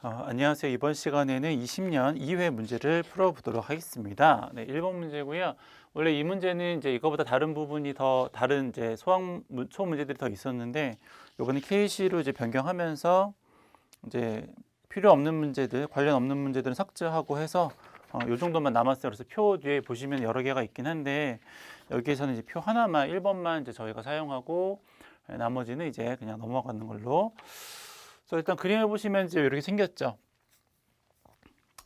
안녕하세요. 이번 시간에는 20년 2회 문제를 풀어보도록 하겠습니다. 네, 1번 문제고요. 원래 이 문제는 이제 이거보다 다른 부분이 더 다른 이제 소수 문제들이 더 있었는데 요거는 KC로 이제 변경하면서 이제 필요 없는 문제들, 관련 없는 문제들은 삭제하고 해서 요 정도만 남았어요. 그래서 표 뒤에 보시면 여러 개가 있긴 한데 여기에서는 이제 표 하나만 1번만 이제 저희가 사용하고 나머지는 이제 그냥 넘어가는 걸로. 그래서 일단 그림을 보시면 이제 이렇게 생겼죠.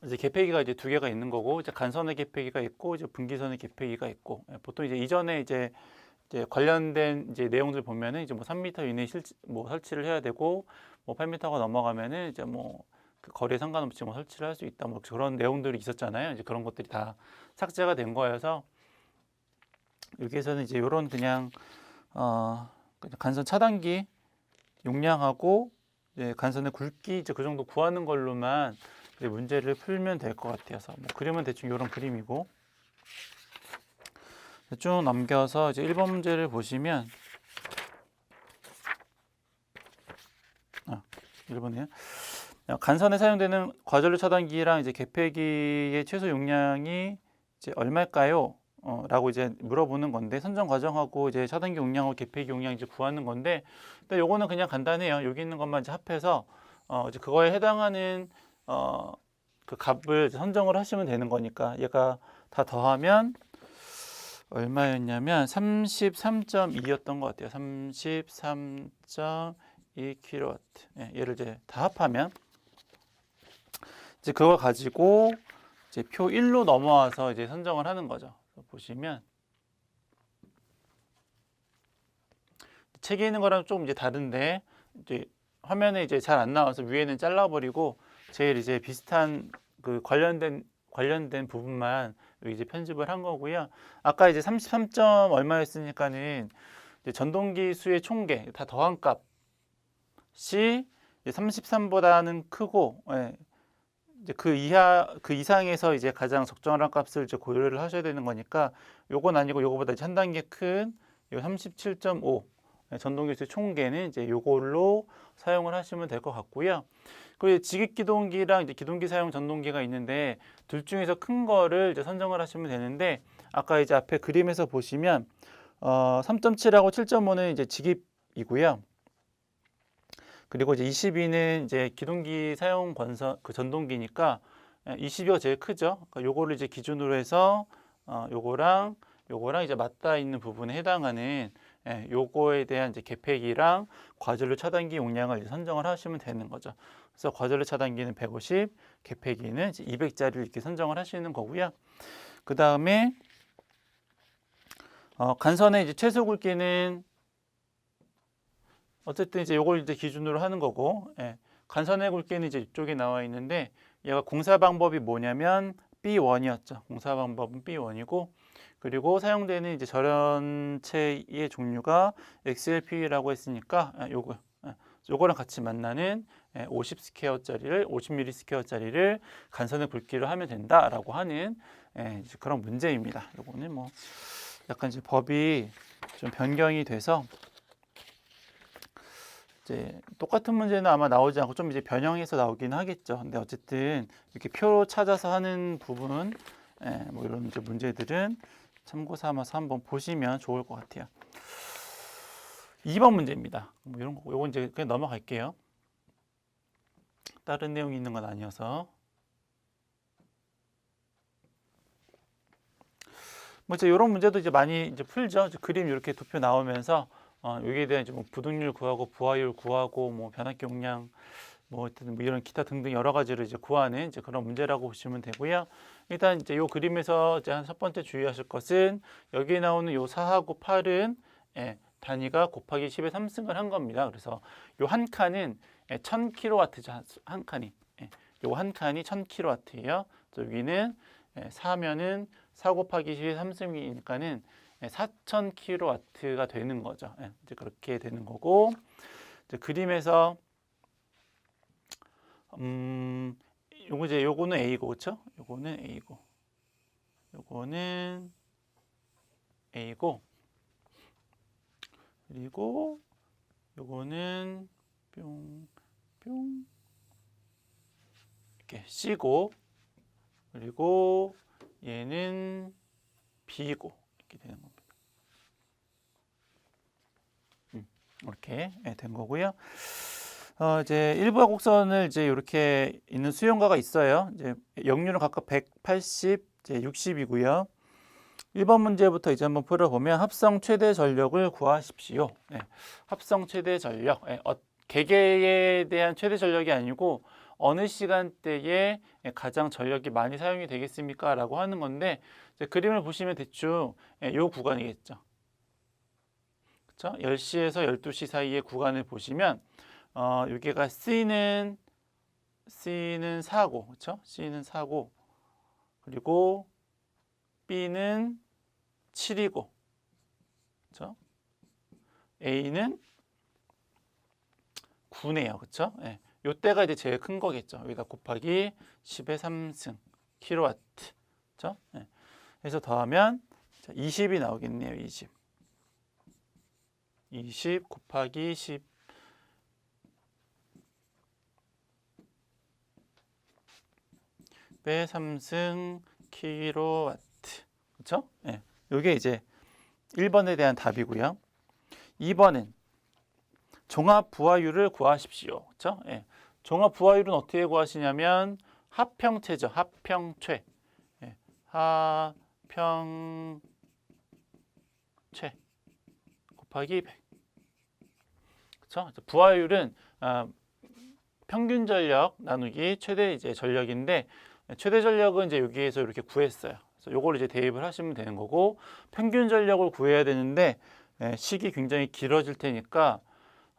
이제 개폐기가 이제 두 개가 있는 거고, 이제 간선의 개폐기가 있고, 이제 분기선의 개폐기가 있고, 보통 이제 이전에 이제 관련된 이제 내용들 보면은 이제 뭐 3m 이내 뭐 설치를 해야 되고, 뭐 8m가 넘어가면은 이제 뭐 그 거리에 상관없이 뭐 설치를 할 수 있다, 뭐 그런 내용들이 있었잖아요. 이제 그런 것들이 다 삭제가 된 거여서 여기에서는 이제 이런 그냥 간선 차단기 용량하고 간선의 굵기 이제 그 정도 구하는 걸로만 이제 문제를 풀면 될 것 같아서 뭐 그림은 대충 이런 그림이고 쭉 넘겨서 이제 1번 문제를 보시면 1번이요. 간선에 사용되는 과전류 차단기랑 이제 개폐기의 최소 용량이 이제 얼마일까요? 라고 이제 물어보는 건데 선정 과정하고 이제 차단기 용량하고 개폐기 용량 이제 구하는 건데 근데 요거는 그냥 간단해요. 여기 있는 것만 이제 합해서 이제 그거에 해당하는 그 값을 선정을 하시면 되는 거니까 얘가 다 더하면 얼마였냐면 33.2였던 것 같아요. 33.2kW. 얘를 이제 다 합하면 이제 그걸 가지고 이제 표 1로 넘어와서 이제 선정을 하는 거죠. 보시면 책에 있는 거랑 조금 이제 다른데 이제 화면에 이제 잘 안 나와서 위에는 잘라버리고 제일 이제 비슷한 그 관련된 부분만 여기 이제 편집을 한 거고요. 아까 이제 33점 얼마였으니까는 이제 전동기 수의 총계 다 더한 값이 33보다는 크고 이제 그 이상에서 이제 가장 적정한 값을 이제 고려를 하셔야 되는 거니까 요건 아니고 요거보다 이제 한 단계 큰 37.5 전동기수의 총계는 이제 요걸로 사용을 하시면 될 것 같고요. 그리고 지깃기동기랑 이제 기동기 사용 전동기가 있는데 둘 중에서 큰 거를 이제 선정을 하시면 되는데 아까 이제 앞에 그림에서 보시면 3.7하고 7.5는 이제 지깃이고요. 그리고 이제 22는 이제 기동기 사용 권선 그 전동기니까 22가 제일 크죠. 그러니까 요거를 이제 기준으로 해서 요거랑 이제 맞닿아 있는 부분에 해당하는 요거에 대한 이제 개폐기랑 과전류 차단기 용량을 이제 선정을 하시면 되는 거죠. 그래서 과전류 차단기는 150, 개폐기는 이제 200짜리를 이렇게 선정을 하시는 거고요. 그 다음에 간선의 이제 최소 굵기는 어쨌든 이제 요걸 이제 기준으로 하는 거고, 간선의 굵기는 이제 이쪽에 나와 있는데 얘가 공사 방법이 뭐냐면 B1이었죠. 공사 방법은 B1이고 그리고 사용되는 이제 절연체의 종류가 XLP라고 했으니까 요거랑 같이 만나는 50 스퀘어짜리를 50mm 스퀘어짜리를 간선의 굵기로 하면 된다라고 하는 이제 그런 문제입니다. 요거는 뭐 약간 이제 법이 좀 변경이 돼서 이제 똑같은 문제는 아마 나오지 않고 좀 이제 변형해서 나오긴 하겠죠. 근데 어쨌든 이렇게 표 찾아서 하는 부분, 뭐 이런 이제 문제들은 참고 삼아서 한번 보시면 좋을 것 같아요. 2번 문제입니다. 뭐 이런 거, 요건 이제 그냥 넘어갈게요. 다른 내용이 있는 건 아니어서. 뭐 이제 이런 문제도 이제 많이 이제 풀죠. 이제 그림 이렇게 도표 나오면서 여기에 대한 이제 뭐 부등률 구하고 부하율 구하고 뭐 변압기 용량 뭐 이런 기타 등등 여러 가지를 이제 구하는 이제 그런 문제라고 보시면 되고요. 일단 이제 요 그림에서 이제 첫 번째 주의하실 것은 여기에 나오는 요 4하고 8은 단위가 곱하기 10의 3승을 한 겁니다. 그래서 요 한 칸은 1000kW죠. 한 칸이. 요 한 칸이 1000kW예요. 여기는 4면은 4 곱하기 10의 3승이니까는 4000kW가 되는 거죠. 이제 그렇게 되는 거고 이제 그림에서 요거는 A고 그렇죠? 요거는 A고 요거는 A고 그리고 요거는 뿅 이렇게 C고 그리고 얘는 B고 이렇게 되는 겁니다. 이렇게 된 거고요. 이제 일부하 곡선을 이제 이렇게 있는 수용가가 있어요. 이제 역률은 각각 180, 이제 60이고요. 1번 문제부터 이제 한번 풀어보면 합성 최대 전력을 구하십시오. 합성 최대 전력. 개개에 대한 최대 전력이 아니고 어느 시간대에 가장 전력이 많이 사용이 되겠습니까? 라고 하는 건데 이제 그림을 보시면 대충 이 구간이겠죠. 그렇죠? 10시에서 12시 사이의 구간을 보시면 여기가 C는 4고, 그렇죠? C는 4고, 그리고 B는 7이고, 그렇죠? A는 9네요, 그렇죠? 요때가 이제 제일 큰 거겠죠. 여기다 곱하기 10의 3승 킬로와트, 그렇죠? 그래서 더하면 20이 나오겠네요. 20 곱하기 10 배 3승 킬로와트. 그렇죠? 이게 이제 1번에 대한 답이고요. 2번은 종합 부하율을 구하십시오. 그렇죠? 종합 부하율은 어떻게 구하시냐면 합평체죠. 합평체. 합평체 곱하기 100. 그렇죠? 부하율은 평균 전력 나누기 최대 이제 전력인데 최대 전력은 이제 여기에서 이렇게 구했어요. 그래서 요걸 이제 대입을 하시면 되는 거고 평균 전력을 구해야 되는데 식이 굉장히 길어질 테니까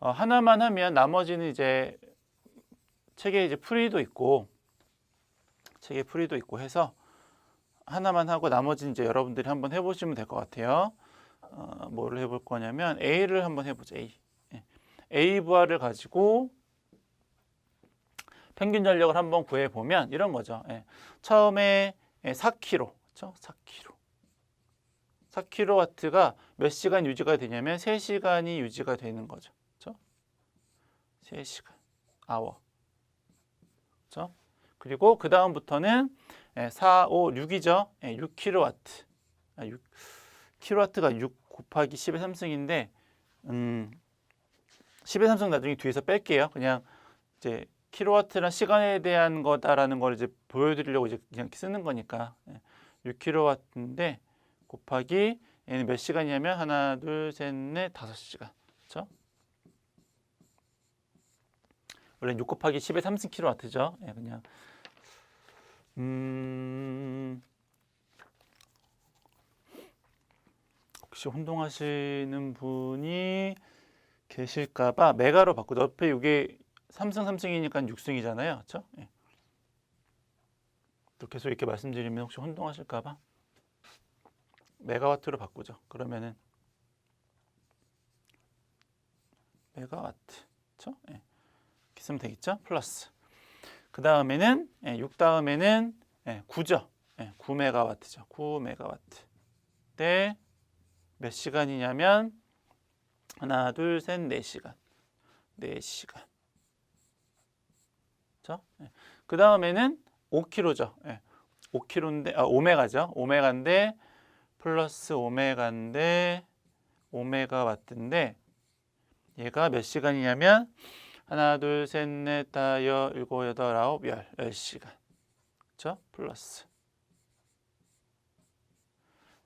하나만 하면 나머지는 이제 책에 이제 풀이도 있고 해서 하나만 하고 나머지는 이제 여러분들이 한번 해보시면 될 것 같아요. 뭐를 해볼 거냐면 A를 한번 해보죠. A 부하를 가지고 평균 전력을 한번 구해보면 이런 거죠. 처음에 4kg, 그렇죠? 4kW가 몇 시간 유지가 되냐면 3시간이 유지가 되는 거죠. 그렇죠? 3시간, 아워. 그렇죠? 그리고 그 다음부터는 4, 5, 6이죠. 6kW. 6kW가 6 곱하기 10의 3승인데 10의 3승 나중에 뒤에서 뺄게요. 그냥 이제 킬로와트란 시간에 대한 거다라는 걸 이제 보여드리려고 이제 그냥 쓰는 거니까 6kW인데 곱하기 얘는 몇 시간이냐면 하나, 둘, 셋, 넷, 5시간. 그렇죠? 원래 6 곱하기 10의 3승 킬로와트죠. 그냥 혹시 혼동하시는 분이 계실까봐 메가로 바꾸죠. 옆에 이게 3승 3승이니까 6승이잖아요. 그렇죠? 또 계속 이렇게 말씀드리면 혹시 혼동하실까봐 메가와트로 바꾸죠. 그러면은 메가와트, 그렇죠? 이렇게 쓰면 되겠죠? 플러스. 그 다음에는 6 다음에는 9죠. 9메가와트죠. 9메가와트. 때 몇 시간이냐면 하나, 둘, 셋, 4시간. 4시간. 그렇죠? 그 다음에는 5kg죠. 5kg인데 오메가죠. 오메가인데 플러스 오메가인데 오메가와트인데 얘가 몇 시간이냐면 하나, 둘, 셋, 넷, 다섯, 일곱, 여덟, 아홉, 10시간. 그렇죠?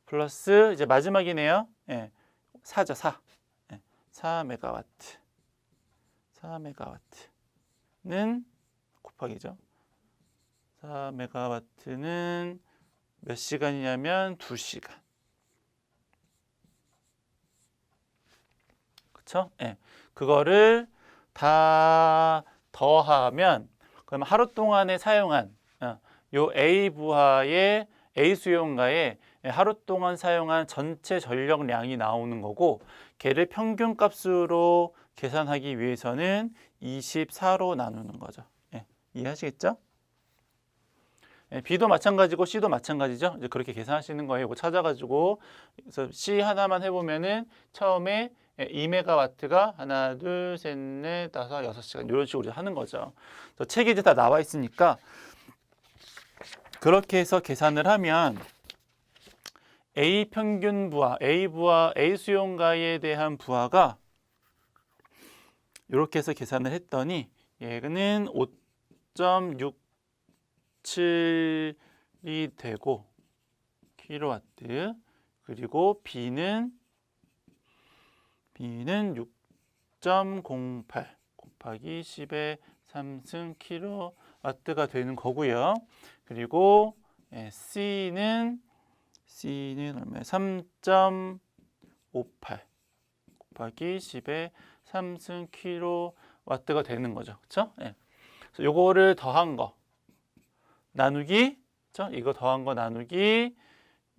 플러스 이제 마지막이네요. 4죠, 4. 4메가와트. 4메가와트는 곱하기죠. 4메가와트는 몇 시간이냐면 2시간. 그렇죠? 그거를 다 더하면 그럼 하루 동안에 사용한 요 A 부하의 A 수용가의 하루 동안 사용한 전체 전력량이 나오는 거고 걔를 평균 값으로 계산하기 위해서는 24로 나누는 거죠. 이해하시겠죠? B도 마찬가지고 C도 마찬가지죠. 이제 그렇게 계산하시는 거예요. 이거 찾아가지고 그래서 C 하나만 해보면은 처음에 2메가와트가 하나, 둘, 셋, 넷, 다섯, 6시간 이런 식으로 하는 거죠. 그래서 책에 이제 다 나와 있으니까 그렇게 해서 계산을 하면 A 평균 부하, A 수용가에 대한 부하가 이렇게 해서 계산을 했더니 얘는 5.67이 되고 킬로와트, 그리고 B는 6.08 곱하기 10의 3승 킬로와트가 되는 거고요. 그리고 C는 얼마예요? 3.58 곱하기 10의 3승 킬로와트가 되는 거죠. 그렇죠? 예. 그래서 요거를 더한 거 나누기, 그렇죠? 이거 더한 거 나누기,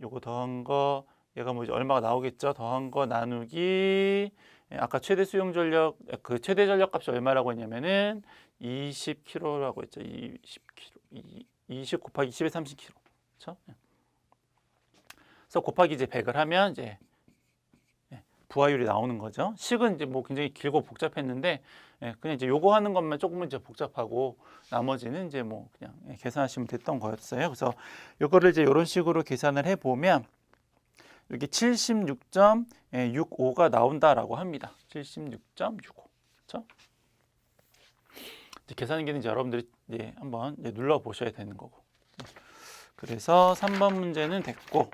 요거 더한 거 얘가 뭐지? 얼마가 나오겠죠? 더한 거 나누기, 아까 최대 수용 전력, 그 최대 전력 값이 얼마라고 했냐면은 20kg라고 했죠. 20 곱하기 10의 30kg. 그렇죠? 그래서 곱하기 이제 100을 하면 이제 부하율이 나오는 거죠. 식은 이제 뭐 굉장히 길고 복잡했는데 그냥 이제 요거 하는 것만 조금은 이제 복잡하고 나머지는 이제 뭐 그냥 계산하시면 됐던 거였어요. 그래서 요거를 이제 이런 식으로 계산을 해 보면 여기 76.65가 나온다라고 합니다. 76.65. 그렇죠? 이제 계산기는 이제 여러분들이 이제 한번 이제 눌러 보셔야 되는 거고. 그래서 3번 문제는 됐고,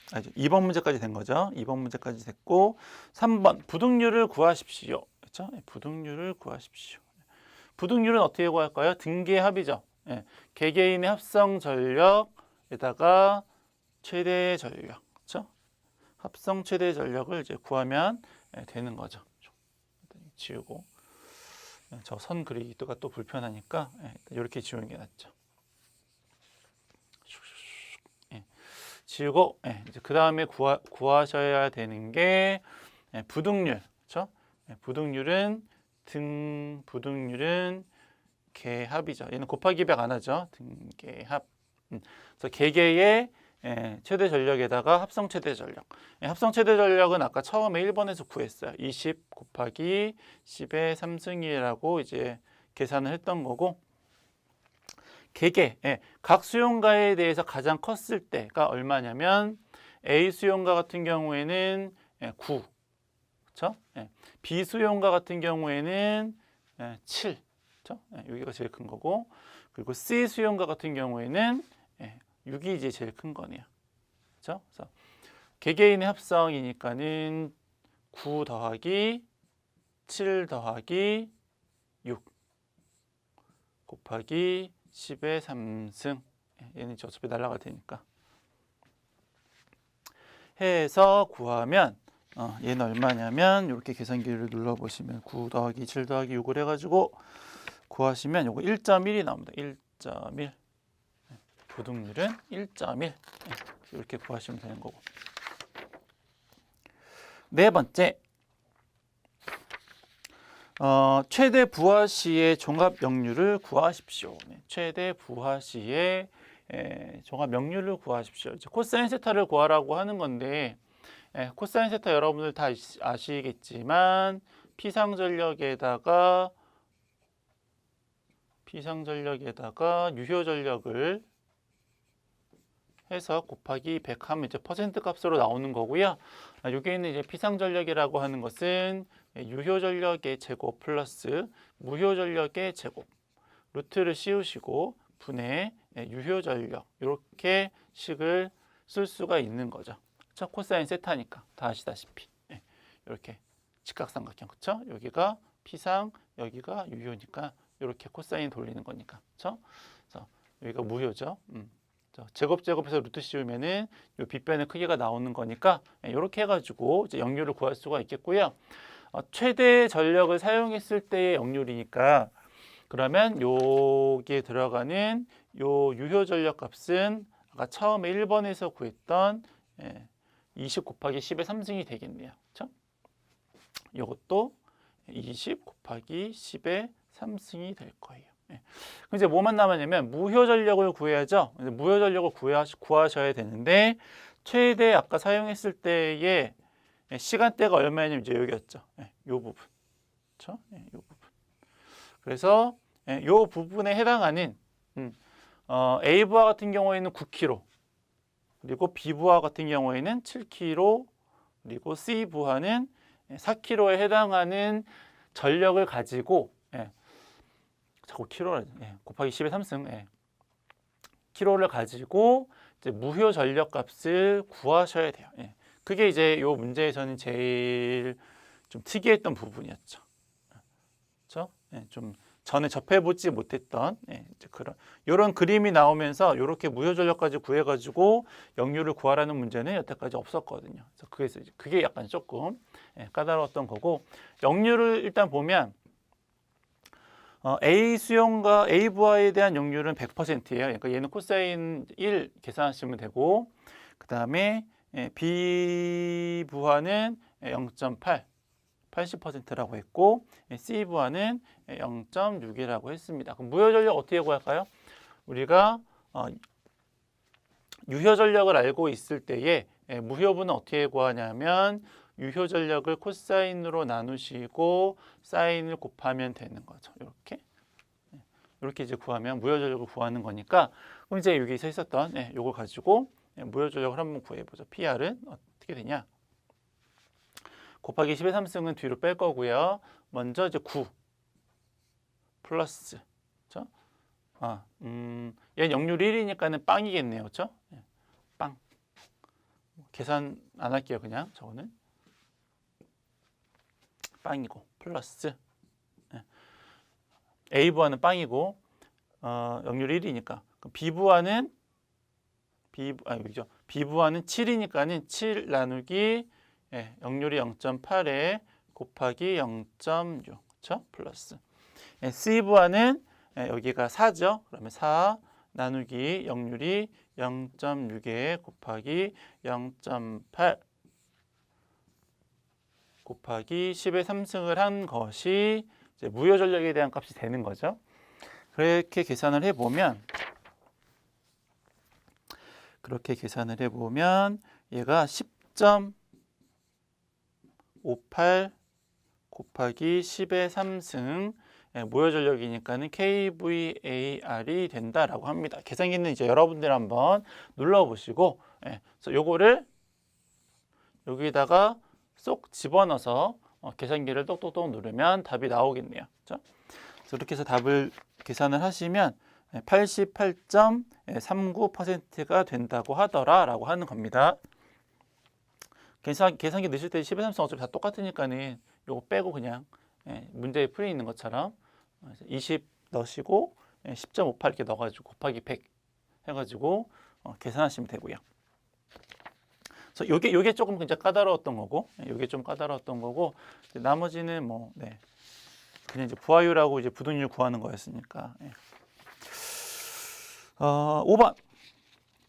2번 문제까지 된 거죠. 2번 문제까지 됐고, 3번 부등률을 구하십시오. 그렇죠? 부등률을 구하십시오. 부등률은 어떻게 구할까요? 등계의 합이죠. 개개인의 합성 전력에다가 최대 전력, 그렇죠? 합성 최대 전력을 이제 구하면 되는 거죠. 지우고, 저 선 그리기가 또 불편하니까 이렇게 지우는 게 낫죠. 지우고, 이제 그 다음에 구하셔야 되는 게 부등률, 그렇죠? 부등률은 개합이죠. 얘는 곱하기 100 안 하죠. 등개합. 그래서 개개의 최대 전력에다가 합성 최대 전력. 합성 최대 전력은 아까 처음에 1번에서 구했어요. 20 곱하기 10의 3승이라고 이제 계산을 했던 거고, 개개, 각 수용가에 대해서 가장 컸을 때가 얼마냐면 A 수용가 같은 경우에는 9, 그렇죠? B 수용가 같은 경우에는 7, 그렇죠? 여기가 제일 큰 거고, 그리고 C 수용가 같은 경우에는 6이 이제 제일 큰 거네요. 그렇죠? 그래서 개개인의 합성이니까는 9 더하기 7 더하기 6 곱하기 10의 3승. 얘는 이제 어차피 날라갈 테니까. 해서 구하면 얘는 얼마냐면 이렇게 계산기를 눌러보시면 9 더하기 7 더하기 6을 해가지고 구하시면 요거 1.1이 나옵니다. 1.1. 부등률은 1.1. 이렇게 구하시면 되는 거고. 네 번째, 최대 부하 시의 종합 역률을 구하십시오. 최대 부하 시의 종합 역률을 구하십시오. 이제 코사인 세타를 구하라고 하는 건데, 코사인 세타 여러분들 다 아시겠지만 피상전력에다가 유효전력을 해서 곱하기 100 하면 이제 퍼센트 값으로 나오는 거고요. 여기에는 이제 피상전력이라고 하는 것은 유효전력의 제곱 플러스 무효전력의 제곱, 루트를 씌우시고 분의 유효전력, 이렇게 식을 쓸 수가 있는 거죠. 그렇죠? 코사인 세타니까 다 아시다시피 이렇게 직각삼각형, 그렇죠? 여기가 피상, 여기가 유효니까 이렇게 코사인 돌리는 거니까, 그렇죠? 그래서 여기가 무효죠. 제곱해서 루트 씌우면은 요 빗변의 크기가 나오는 거니까 이렇게 해가지고 이제 역률을 구할 수가 있겠고요. 최대 전력을 사용했을 때의 역률이니까, 그러면 여기에 들어가는 요 유효 전력 값은 아까 처음에 1번에서 구했던 20 곱하기 10의 3승이 되겠네요. 그렇죠? 이것도 20 곱하기 10의 3승이 될 거예요. 그럼 이제 뭐만 남았냐면 무효 전력을 구해야죠. 무효 전력을 구하셔야 되는데, 최대 아까 사용했을 때의 시간대가 얼마냐면 이제 여기였죠. 요 부분. 그렇죠? 요 부분. 그래서 요 부분에 해당하는 A 부하 같은 경우에는 9kg, 그리고 B 부하 같은 경우에는 7kg, 그리고 C 부하는 4kg에 해당하는 전력을 가지고 자꾸 kg를 곱하기 10의 3승 kg를 가지고 이제 무효 전력 값을 구하셔야 돼요. 그게 이제 이 문제에서는 제일 좀 특이했던 부분이었죠. 그렇죠? 좀 전에 접해보지 못했던 이제 그런 이런 그림이 나오면서 이렇게 무효 전력까지 구해가지고 역류를 구하라는 문제는 여태까지 없었거든요. 그래서 그게 약간 조금 까다로웠던 거고, 역류를 일단 보면 A 수용과 A 부하에 대한 역률은 100%예요. 그러니까 얘는 코사인 1 계산하시면 되고, 그 다음에 B 부하는 0.8, 80%라고 했고, C 부하는 0.6이라고 했습니다. 그럼 무효 전력 어떻게 구할까요? 우리가 유효 전력을 알고 있을 때에 무효분은 어떻게 구하냐면 유효 전력을 코사인으로 나누시고 사인을 곱하면 되는 거죠. 이렇게 이제 구하면 무효 전력을 구하는 거니까, 그럼 이제 여기서 있었던 요거 가지고 무효 전력을 한번 구해보죠. PR은 어떻게 되냐? 곱하기 10의 3승은 뒤로 뺄 거고요. 먼저 이제 9 플러스, 그렇죠? 얘는 역률 1이니까는 빵이겠네요, 그렇죠? 빵. 계산 안 할게요, 그냥 저거는. 빵이고 플러스 A 부하는 빵이고 역률 1이니까 B 부하는 B 부하는 7이니까는 7 나누기 역률이 0.8에 곱하기 0.6, 그렇죠? 플러스 C 부하는 여기가 4죠. 그러면 4 나누기 역률이 0.6에 곱하기 0.8 곱하기 10의 3승을 한 것이 이제 무효 전력에 대한 값이 되는 거죠. 그렇게 계산을 해보면 얘가 10.58 곱하기 10의 3승 무효 전력이니까는 kVAR이 된다라고 합니다. 계산기는 이제 여러분들 한번 눌러보시고 그래서 요거를 여기다가 쏙 집어넣어서 계산기를 똑똑똑 누르면 답이 나오겠네요. 그렇죠? 그래서 이렇게 해서 답을 계산을 하시면 88.39%가 된다고 하더라라고 하는 겁니다. 계산기 넣으실 때 10의 3승 어차피 다 똑같으니까는 요거 빼고 그냥 문제에 풀이 있는 것처럼 20 넣으시고 10.58 이렇게 넣어가지고 곱하기 100 해가지고 계산하시면 되고요. 그래서 요게 조금 이제 까다로웠던 거고, 요게 좀 까다로웠던 거고, 나머지는 뭐 그냥 이제 부하율하고 이제 부등률 구하는 거였으니까. 5번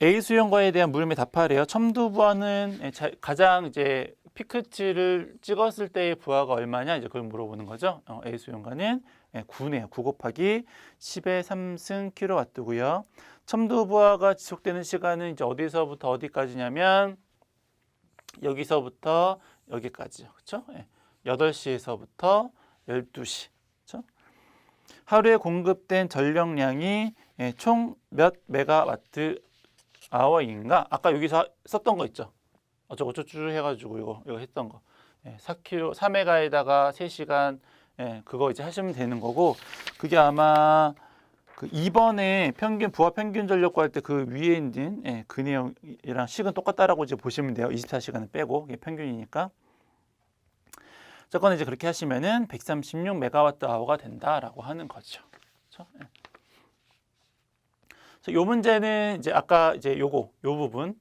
A 수용과에 대한 물음에 답하래요. 첨두 부하는 가장 이제 피크치를 찍었을 때의 부하가 얼마냐 이제 그걸 물어보는 거죠. A 수용과는 9네요. 9 곱하기 10의 3승 킬로와트고요. 첨두 부하가 지속되는 시간은 이제 어디서부터 어디까지냐면 여기서부터 여기까지요. 그렇죠? 8시에서부터 12시. 그렇죠? 하루에 공급된 전력량이 총 몇 메가와트 아워인가? 아까 여기서 썼던 거 있죠. 어쩌고저쩌고 해가지고 이거 했던 거. 4kg, 4메가에다가 3시간 그거 이제 하시면 되는 거고, 그게 아마 그 2번에 부하 평균 전력 구할 때 그 위에 있는 그 내용이랑 식은 똑같다라고 이제 보시면 돼요. 24시간을 빼고 이게 평균이니까. 저건 이제 그렇게 하시면은 136 메가와트 아워가 된다라고 하는 거죠. 그렇죠? 그래서 요 문제는 이제 아까 이제 요 부분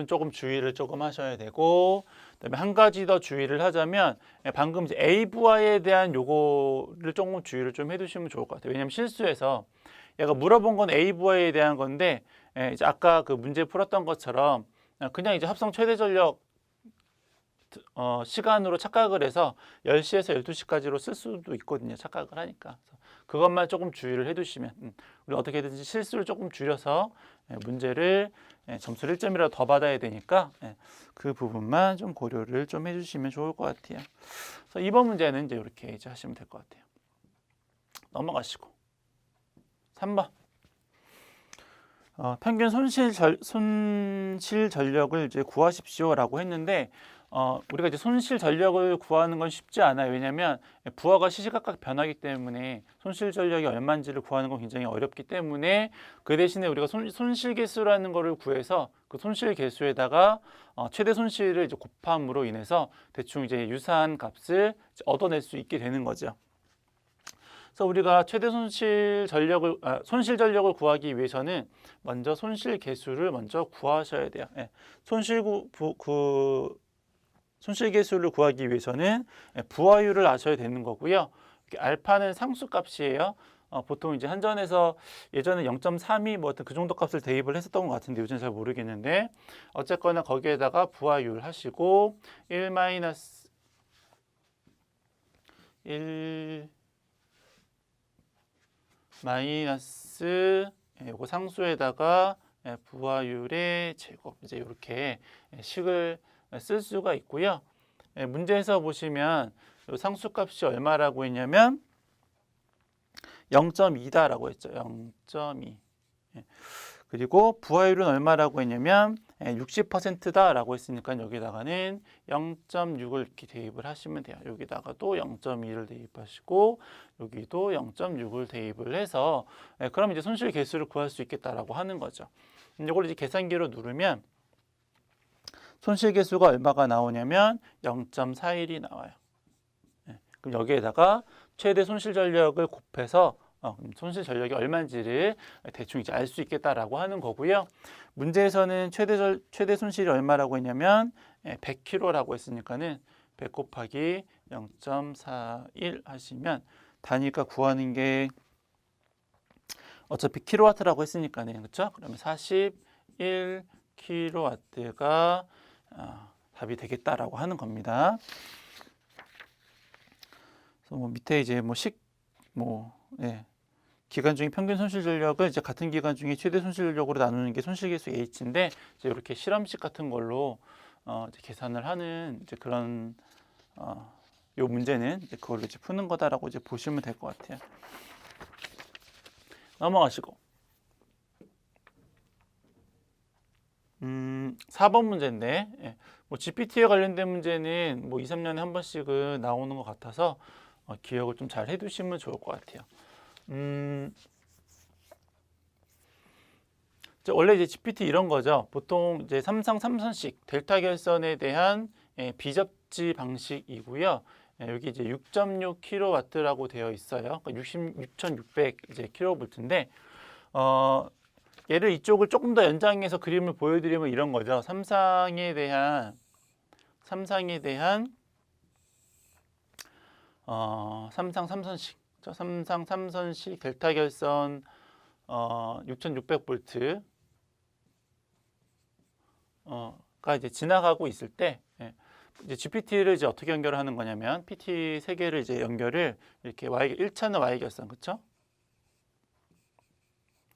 조금 주의를 조금 하셔야 되고, 그다음에 한 가지 더 주의를 하자면 방금 이제 A 부하에 대한 요거를 조금 주의를 좀 해두시면 좋을 것 같아요. 왜냐하면 실수해서 얘가 물어본 건 A 부하에 대한 건데 이제 아까 그 문제 풀었던 것처럼 그냥 이제 합성 최대 전력 시간으로 착각을 해서 10시에서 12시까지로 쓸 수도 있거든요. 착각을 하니까. 그것만 조금 주의를 해두시면 우리 어떻게든지 실수를 조금 줄여서 문제를 점수를 1점이라도 더 받아야 되니까 그 부분만 좀 고려를 좀 해주시면 좋을 것 같아요. 그래서 이번 문제는 이제 이렇게 이제 하시면 될 것 같아요. 넘어가시고 3번 평균 손실 전력을 이제 구하십시오라고 했는데 우리가 이제 손실 전력을 구하는 건 쉽지 않아요. 왜냐하면 부하가 시시각각 변하기 때문에 손실 전력이 얼마인지를 구하는 건 굉장히 어렵기 때문에 그 대신에 우리가 손실 계수라는 거를 구해서 그 손실 계수에다가 최대 손실을 이제 곱함으로 인해서 대충 이제 유사한 값을 이제 얻어낼 수 있게 되는 거죠. 그래서 우리가 최대 손실 전력을 구하기 위해서는 먼저 손실 계수를 먼저 구하셔야 돼요. 예. 손실 계수를 구하기 위해서는 부하율을 아셔야 되는 거고요. 알파는 상수값이에요. 보통 이제 한전에서 예전에 0.32 뭐 어떤 그 정도 값을 대입을 했었던 것 같은데 요즘 잘 모르겠는데 어쨌거나 거기에다가 부하율 하시고 1 마이너스 요거 상수에다가 부하율의 제곱 이제 이렇게 식을 쓸 수가 있고요. 문제에서 보시면 요 상수값이 얼마라고 했냐면 0.2다라고 했죠. 0.2. 그리고 부하율은 얼마라고 했냐면 60%다라고 했으니까 여기다가는 0.6을 이렇게 대입을 하시면 돼요. 여기다가 또 0.2를 대입하시고 여기도 0.6을 대입을 해서 그럼 이제 손실 계수를 구할 수 있겠다라고 하는 거죠. 이걸 이제 계산기로 누르면 손실 계수가 얼마가 나오냐면 0.41이 나와요. 그럼 여기에다가 최대 손실 전력을 곱해서 손실 전력이 얼마인지를 대충 이제 알 수 있겠다라고 하는 거고요. 문제에서는 최대 손실이 얼마라고 했냐면 100kg라고 했으니까는 100 곱하기 0.41 하시면 단위가 구하는 게 어차피 킬로와트라고 했으니까는 그렇죠? 그러면 41kW가 답이 되겠다라고 하는 겁니다. 그래서 뭐 밑에 이제 기간 중에 평균 손실 전력을 이제 같은 기간 중에 최대 손실 전력으로 나누는 게 손실계수 H인데 이제 이렇게 실험식 같은 걸로 이제 계산을 하는 이제 그런 요 문제는 이제 그걸로 이제 푸는 거다라고 이제 보시면 될 것 같아요. 넘어가시고 4번 문제인데 뭐 GPT에 관련된 문제는 뭐 2, 3년에 한 번씩은 나오는 것 같아서 기억을 좀 잘 해두시면 좋을 것 같아요. 원래 이제 GPT 이런 거죠. 보통 이제 삼선식 델타 결선에 대한 비접지 방식이고요. 여기 이제 6.6kW라고 되어 있어요. 그러니까 6,600 이제 kV인데 얘를 이쪽을 조금 더 연장해서 그림을 보여드리면 이런 거죠. 삼상에 대한 삼상 3선식, 삼상 3선식 델타 결선 6,600V 가 이제 지나가고 있을 때 이제 GPT를 이제 어떻게 연결을 하는 거냐면 PT 세 개를 이제 연결을 이렇게 1차는 Y 결선 그쵸?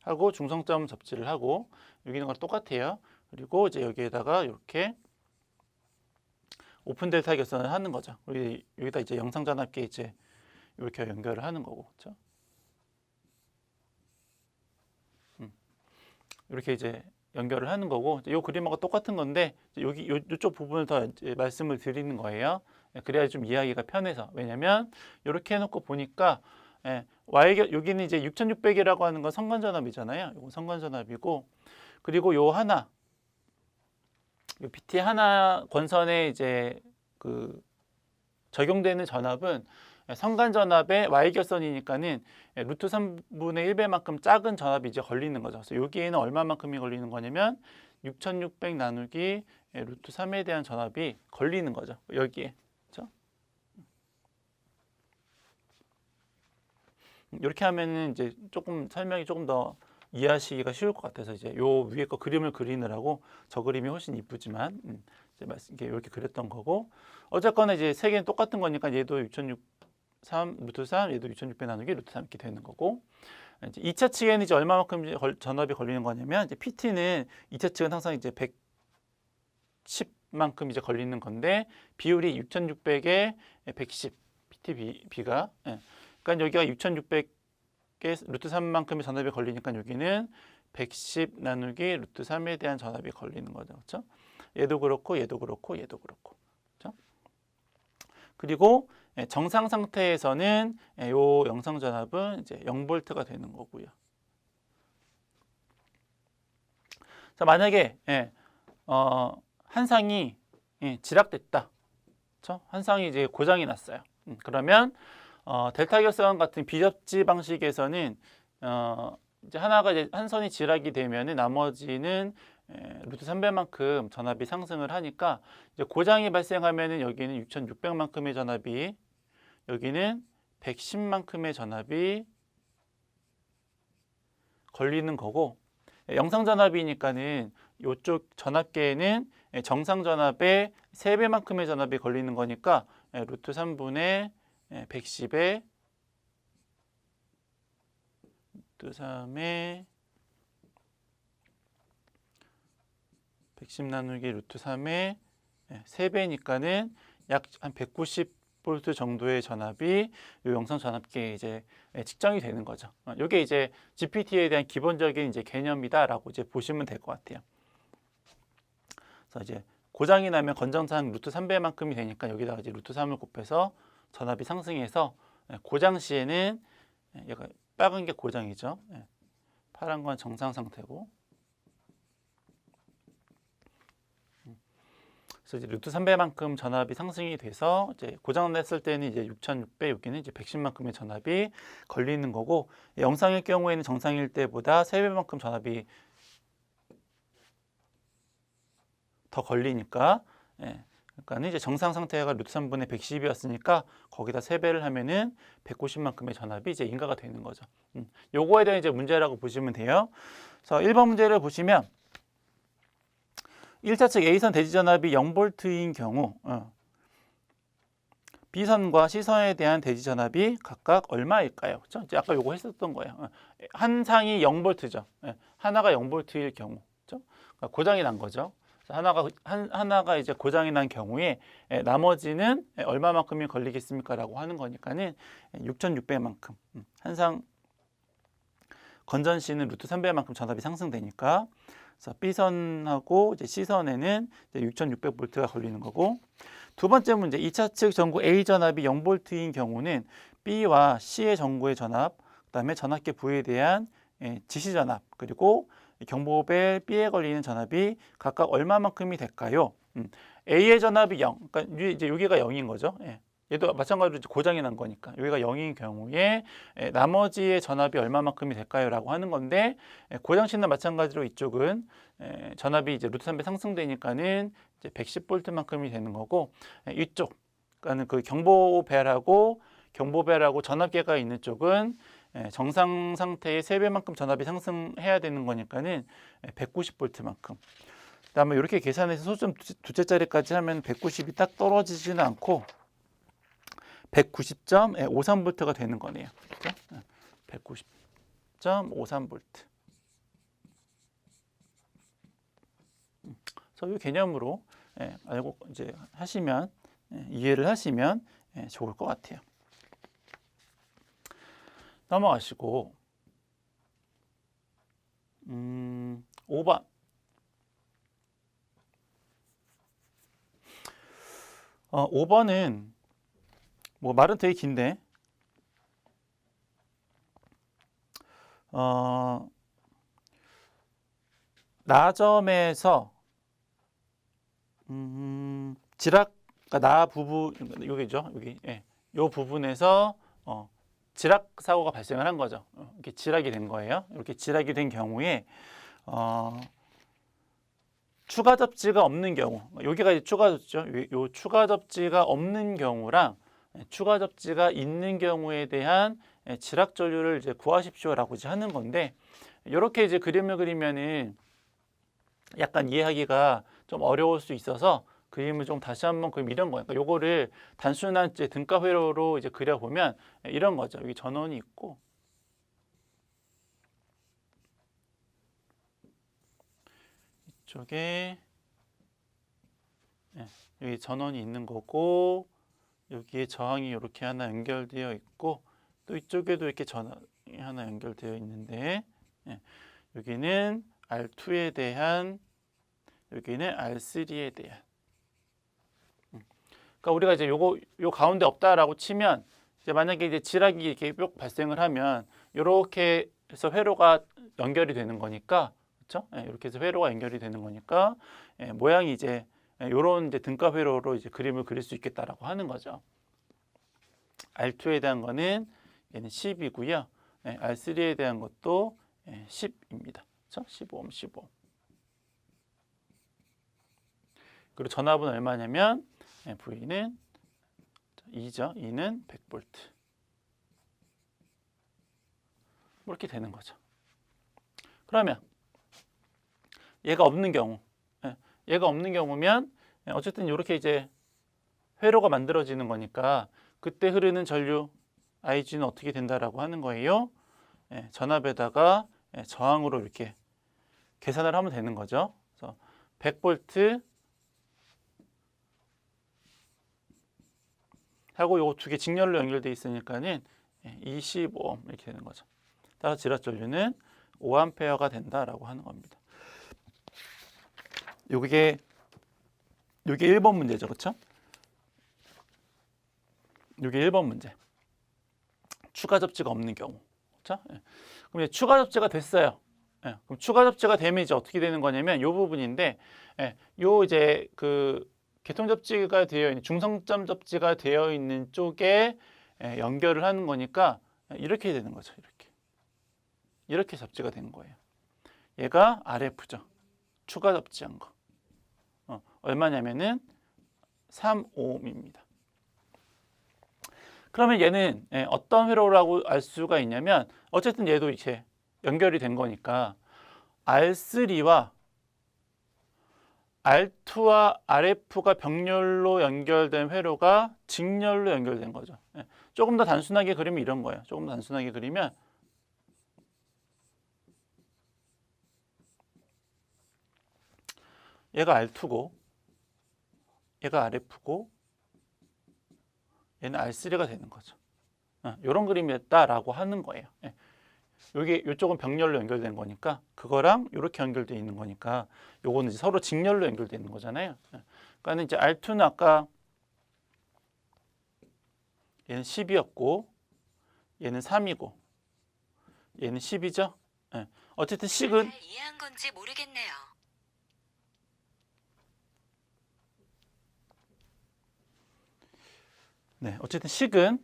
하고 중성점 접지를 하고 여기 있는 거랑 똑같아요. 그리고 이제 여기에다가 이렇게 오픈 델타 결선을 하는 거죠. 여기다 이제 영상 전압기 이제 이렇게 연결을 하는 거고, 그렇죠? 이렇게 이제 연결을 하는 거고, 이 그림하고 똑같은 건데 여기 이쪽 부분을 더 말씀을 드리는 거예요. 그래야 좀 이해하기가 편해서. 왜냐면 이렇게 해놓고 보니까 여기는 이제 6,600이라고 하는 건 성간전압이잖아요. 이건 성간전압이고, 그리고 요 PT 하나 권선에 이제 그 적용되는 전압은 성간전압의 Y결선이니까는 루트 3분의 1배만큼 작은 전압이 이제 걸리는 거죠. 그래서 여기에는 얼마만큼이 걸리는 거냐면 6,600 나누기 루트 3에 대한 전압이 걸리는 거죠. 여기에. 그렇죠? 이렇게 하면은 이제 설명이 조금 더 이해하시기가 쉬울 것 같아서 이제 요 위에 거 그림을 그리느라고 저 그림이 훨씬 이쁘지만 이제 이렇게 그렸던 거고 어쨌거나 이제 세 개는 똑같은 거니까 얘도 6,603 루트 3 얘도 6,600 나누기 루트 3 이렇게 되는 거고 이제 2차 측에는 이제 얼마만큼 전압이 걸리는 거냐면 이제 PT는 2차 측은 항상 이제 110만큼 이제 걸리는 건데 비율이 6,600에 110 PTB가 그러니까 여기가 6,600개 루트 3만큼의 전압이 걸리니까 여기는 110 나누기 루트 3에 대한 전압이 걸리는 거죠. 그렇죠? 얘도 그렇고 얘도 그렇고 얘도 그렇고. 그렇죠? 그리고 정상 상태에서는 요 영상 전압은 이제 0V가 되는 거고요. 자, 만약에 한 상이 지락됐다. 그렇죠? 한 상이 이제 고장이 났어요. 그러면 델타 결선 같은 비접지 방식에서는 이제 하나가 이제 한 선이 지락이 되면은 나머지는 루트 300만큼 전압이 상승을 하니까 이제 고장이 발생하면은 여기는 6600만큼의 전압이, 여기는 110만큼의 전압이 걸리는 거고, 영상 전압이니까는 이쪽 전압계에는 정상 전압의 3배만큼의 전압이 걸리는 거니까 루트 3분의 110에 루트 3에 110 나누기 루트 3의 3배니까는 약 한 190V 정도의 전압이 이 영상 전압계에 이제 측정이 되는 거죠. 이게 이제 GPT에 대한 기본적인 이제 개념이다라고 이제 보시면 될 것 같아요. 그래서 이제 고장이 나면 건정상 루트 3배만큼이 되니까 여기다가 이제 루트 3을 곱해서 전압이 상승해서 고장 시에는 얘가 빨간 게 고장이죠. 파란 건 정상 상태고. 그래서 이제 루트 3배만큼 전압이 상승이 돼서 이제 고장 냈을 때는 이제 6600, 여기는 이제 110만큼의 전압이 걸리는 거고, 영상일 경우에는 정상일 때보다 3배만큼 전압이 더 걸리니까, 그러니까 이제 정상 상태가 루트 3분의 110이었으니까 거기다 3배를 하면은 190만큼의 전압이 이제 인가가 되는 거죠. 요거에 대한 이제 문제라고 보시면 돼요. 그래서 1번 문제를 보시면 1차 측 A선 대지 전압이 0V인 경우 B선과 C선에 대한 대지 전압이 각각 얼마일까요? 그렇죠? 이제 아까 요거 했었던 거예요. 한 상이 0V죠. 하나가 0V일 경우, 그렇죠? 그러니까 고장이 난 거죠. 하나가 이제 고장이 난 경우에 나머지는 얼마만큼이 걸리겠습니까라고 하는 거니까는 6600만큼. 한상 건전 C는 루트 3배만큼 전압이 상승되니까, 그래서 B선하고 이제 C선에는 이제 6600V가 걸리는 거고, 두 번째 문제 2차 측 전구 A 전압이 0V인 경우는 B와 C의 전구의 전압, 그다음에 전압계 V에 대한 지시 전압, 그리고 경보벨 B에 걸리는 전압이 각각 얼마만큼이 될까요? A의 전압이 0, 그러니까 이제 여기가 0인 거죠. 얘도 마찬가지로 이제 고장이 난 거니까 여기가 0인 경우에 나머지의 전압이 얼마만큼이 될까요? 라고 하는 건데, 고장시는 마찬가지로 이쪽은 전압이 이제 루트 3배 상승되니까는 이제 110V만큼이 되는 거고, 이쪽, 그러니까 그 경보벨하고 전압계가 있는 쪽은 정상 상태의 3배만큼 전압이 상승해야 되는 거니까는 190V만큼. 그다음에 이렇게 계산해서 소점 두째 자리까지 하면 190이 딱 떨어지지는 않고 190.53V가 되는 거네요. 그렇죠? 190.53V. 그래서 이 개념으로 알고 이제 하시면, 이해를 하시면 좋을 것 같아요. 넘어가시고 5번. 5번은 뭐 말은 되게 긴데 나점에서 지락, 그러니까 나 부분, 여기죠, 여기, 요 부분에서 지락 사고가 발생을 한 거죠. 이렇게 지락이 된 거예요. 이렇게 지락이 된 경우에 추가 접지가 없는 경우, 여기가 이제 추가 접지죠. 요 추가 접지가 없는 경우랑 추가 접지가 있는 경우에 대한 지락 전류를 이제 구하십시오라고 이제 하는 건데, 이렇게 이제 그림을 그리면은 약간 이해하기가 좀 어려울 수 있어서 그림을 좀 다시 한번 그림 이런 거예요. 그러니까 요거를 단순한 이제 등가 회로로 이제 그려보면 이런 거죠. 여기 전원이 있고, 이쪽에 여기 전원이 있는 거고, 여기에 저항이 이렇게 하나 연결되어 있고, 또 이쪽에도 이렇게 전원이 하나 연결되어 있는데, 여기는 R2에 대한, 여기는 R3에 대한. 그러니까 우리가 이제 요 가운데 없다라고 치면, 이제 만약에 이제 지락이 이렇게 뿅 발생을 하면 이렇게 해서 회로가 연결이 되는 거니까, 그렇죠? 이렇게 해서 회로가 연결이 되는 거니까 모양이 이제 이런 이제 등가 회로로 이제 그림을 그릴 수 있겠다라고 하는 거죠. R2에 대한 거는 얘는 10이고요. R3에 대한 것도 10입니다. 그렇죠? 15옴, 15. 그리고 전압은 얼마냐면 V는 2죠. 2는 100V. 이렇게 되는 거죠. 그러면 얘가 없는 경우, 얘가 없는 경우면 어쨌든 이렇게 이제 회로가 만들어지는 거니까 그때 흐르는 전류 IG는 어떻게 된다라고 하는 거예요. 전압에다가 저항으로 이렇게 계산을 하면 되는 거죠. 그래서 100V 하고 요거 두 개 직렬로 연결돼 있으니까는 25옴 이렇게 되는 거죠. 따라서 지락 전류는 5A가 된다라고 하는 겁니다. 요게 1번 문제죠. 그렇죠? 요게 1번 문제. 추가 접지가 없는 경우. 그렇죠? 그럼 이제 추가 접지가 됐어요. 그럼 추가 접지가 되면 이제 어떻게 되는 거냐면 요 부분인데 요 이제 그 개통 접지가 되어 있는 중성점 접지가 되어 있는 쪽에 연결을 하는 거니까 이렇게 되는 거죠. 이렇게 접지가 된 거예요. 얘가 RF죠. 추가 접지한 거. 얼마냐면은 3옴입니다. 그러면 얘는 어떤 회로라고 알 수가 있냐면 어쨌든 얘도 이렇게 연결이 된 거니까 R3와 R2와 RF가 병렬로 연결된 회로가 직렬로 연결된 거죠. 조금 더 단순하게 그리면 이런 거예요. 조금 더 단순하게 그리면 얘가 R2고 얘가 RF고 얘는 R3가 되는 거죠. 이런 그림이었다라고 하는 거예요. 여기 이쪽은 병렬로 연결된 거니까 그거랑 이렇게 연결되어 있는 거니까 요거는 이제 서로 직렬로 연결되어 있는 거잖아요. 그러니까 이제 R2는 아까 얘는 10이었고 얘는 3이고 얘는 10이죠. 어쨌든 식은 잘 이해한 건지 모르겠네요. 어쨌든 식은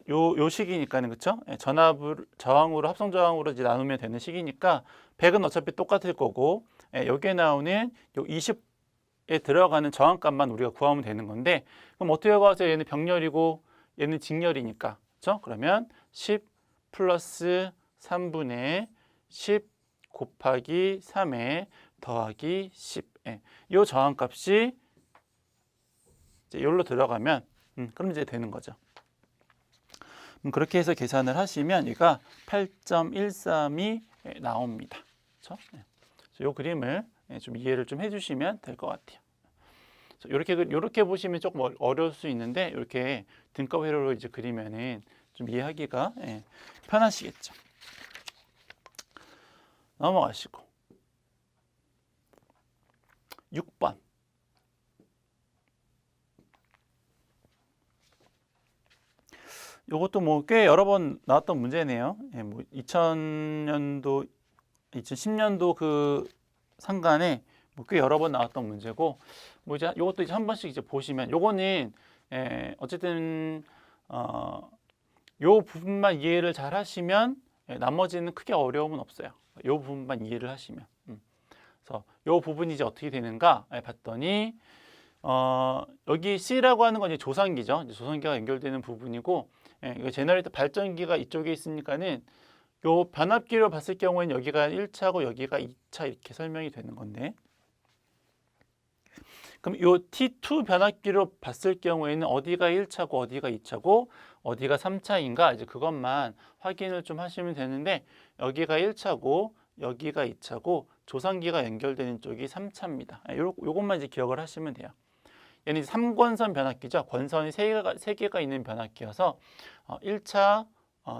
요 식이니까는 그렇죠? 전압을 저항으로 합성 저항으로 이제 나누면 되는 식이니까 100은 어차피 똑같을 거고 여기에 나오는 요 20에 들어가는 저항값만 우리가 구하면 되는 건데 그럼 어떻게 구하세요? 얘는 병렬이고 얘는 직렬이니까 그렇죠? 그러면 10 플러스 3분의 10 곱하기 3에 더하기 10. 요 저항값이 이제 여기로 들어가면 그럼 이제 되는 거죠. 그렇게 해서 계산을 하시면 얘가 8.132 나옵니다. 그렇죠? 이 그림을 좀 이해를 좀 해주시면 될 것 같아요. 이렇게 보시면 조금 어려울 수 있는데 이렇게 등가 회로로 이제 그리면은 좀 이해하기가 편하시겠죠. 넘어가시고 6번. 이것도 뭐 꽤 여러 번 나왔던 문제네요. 뭐 2000년도, 2010년도 그 상간에 뭐 꽤 여러 번 나왔던 문제고, 뭐 이제 이것도 이제 한 번씩 이제 보시면, 요거는 어쨌든 요 부분만 이해를 잘 하시면 나머지는 크게 어려움은 없어요. 요 부분만 이해를 하시면. 그래서 요 부분이 이제 어떻게 되는가 봤더니 여기 C라고 하는 건 이제 조상기죠. 이제 조상기가 연결되는 부분이고, 이거 제너레이터 발전기가 이쪽에 있으니까는 요 변압기로 봤을 경우에는 여기가 1차고 여기가 2차 이렇게 설명이 되는 건데, 그럼 요 T2 변압기로 봤을 경우에는 어디가 1차고 어디가 2차고 어디가 3차인가 이제 그것만 확인을 좀 하시면 되는데, 여기가 1차고 여기가 2차고 조상기가 연결되는 쪽이 3차입니다. 요것만 이제 기억을 하시면 돼요. 얘는 3권선 변압기죠. 권선이 3개가 있는 변압기여서 1차,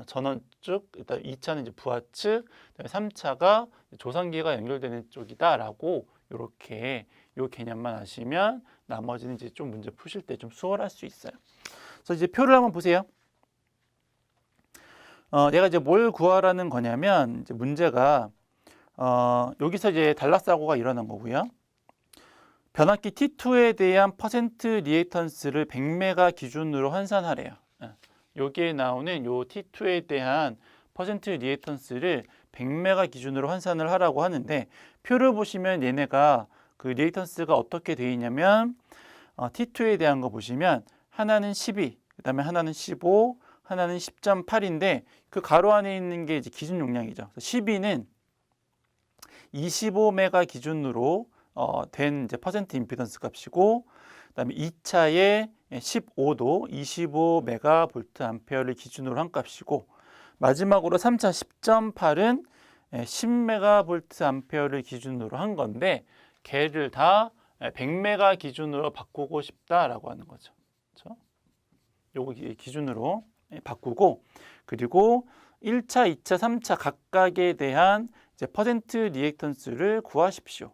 전원축, 일단 2차는 이제 부하측, 그다음에 3차가 조상기가 연결되는 쪽이다라고 이렇게 요 개념만 아시면 나머지는 이제 좀 문제 푸실 때 좀 수월할 수 있어요. 그래서 이제 표를 한번 보세요. 내가 이제 뭘 구하라는 거냐면 이제 문제가 여기서 이제 단락사고가 일어난 거고요. 변압기 T2에 대한 퍼센트 리액턴스를 100메가 기준으로 환산하래요. 여기에 나오는 요 T2에 대한 퍼센트 리액턴스를 100메가 기준으로 환산을 하라고 하는데 표를 보시면 얘네가 그 리액턴스가 어떻게 되어 있냐면 T2에 대한 거 보시면 하나는 12, 그다음에 하나는 15, 하나는 10.8인데 그 가로 안에 있는 게 이제 기준 용량이죠. 12는 25메가 기준으로 된 이제 퍼센트 임피던스 값이고, 그다음에 2차에 15도 25메가 볼트 암페어를 기준으로 한 값이고, 마지막으로 3차 10.8은 10메가 볼트 암페어를 기준으로 한 건데 걔를 다 100메가 기준으로 바꾸고 싶다라고 하는 거죠. 그렇죠? 요거 기준으로 바꾸고, 그리고 1차, 2차, 3차 각각에 대한 이제 퍼센트 리액턴스를 구하십시오.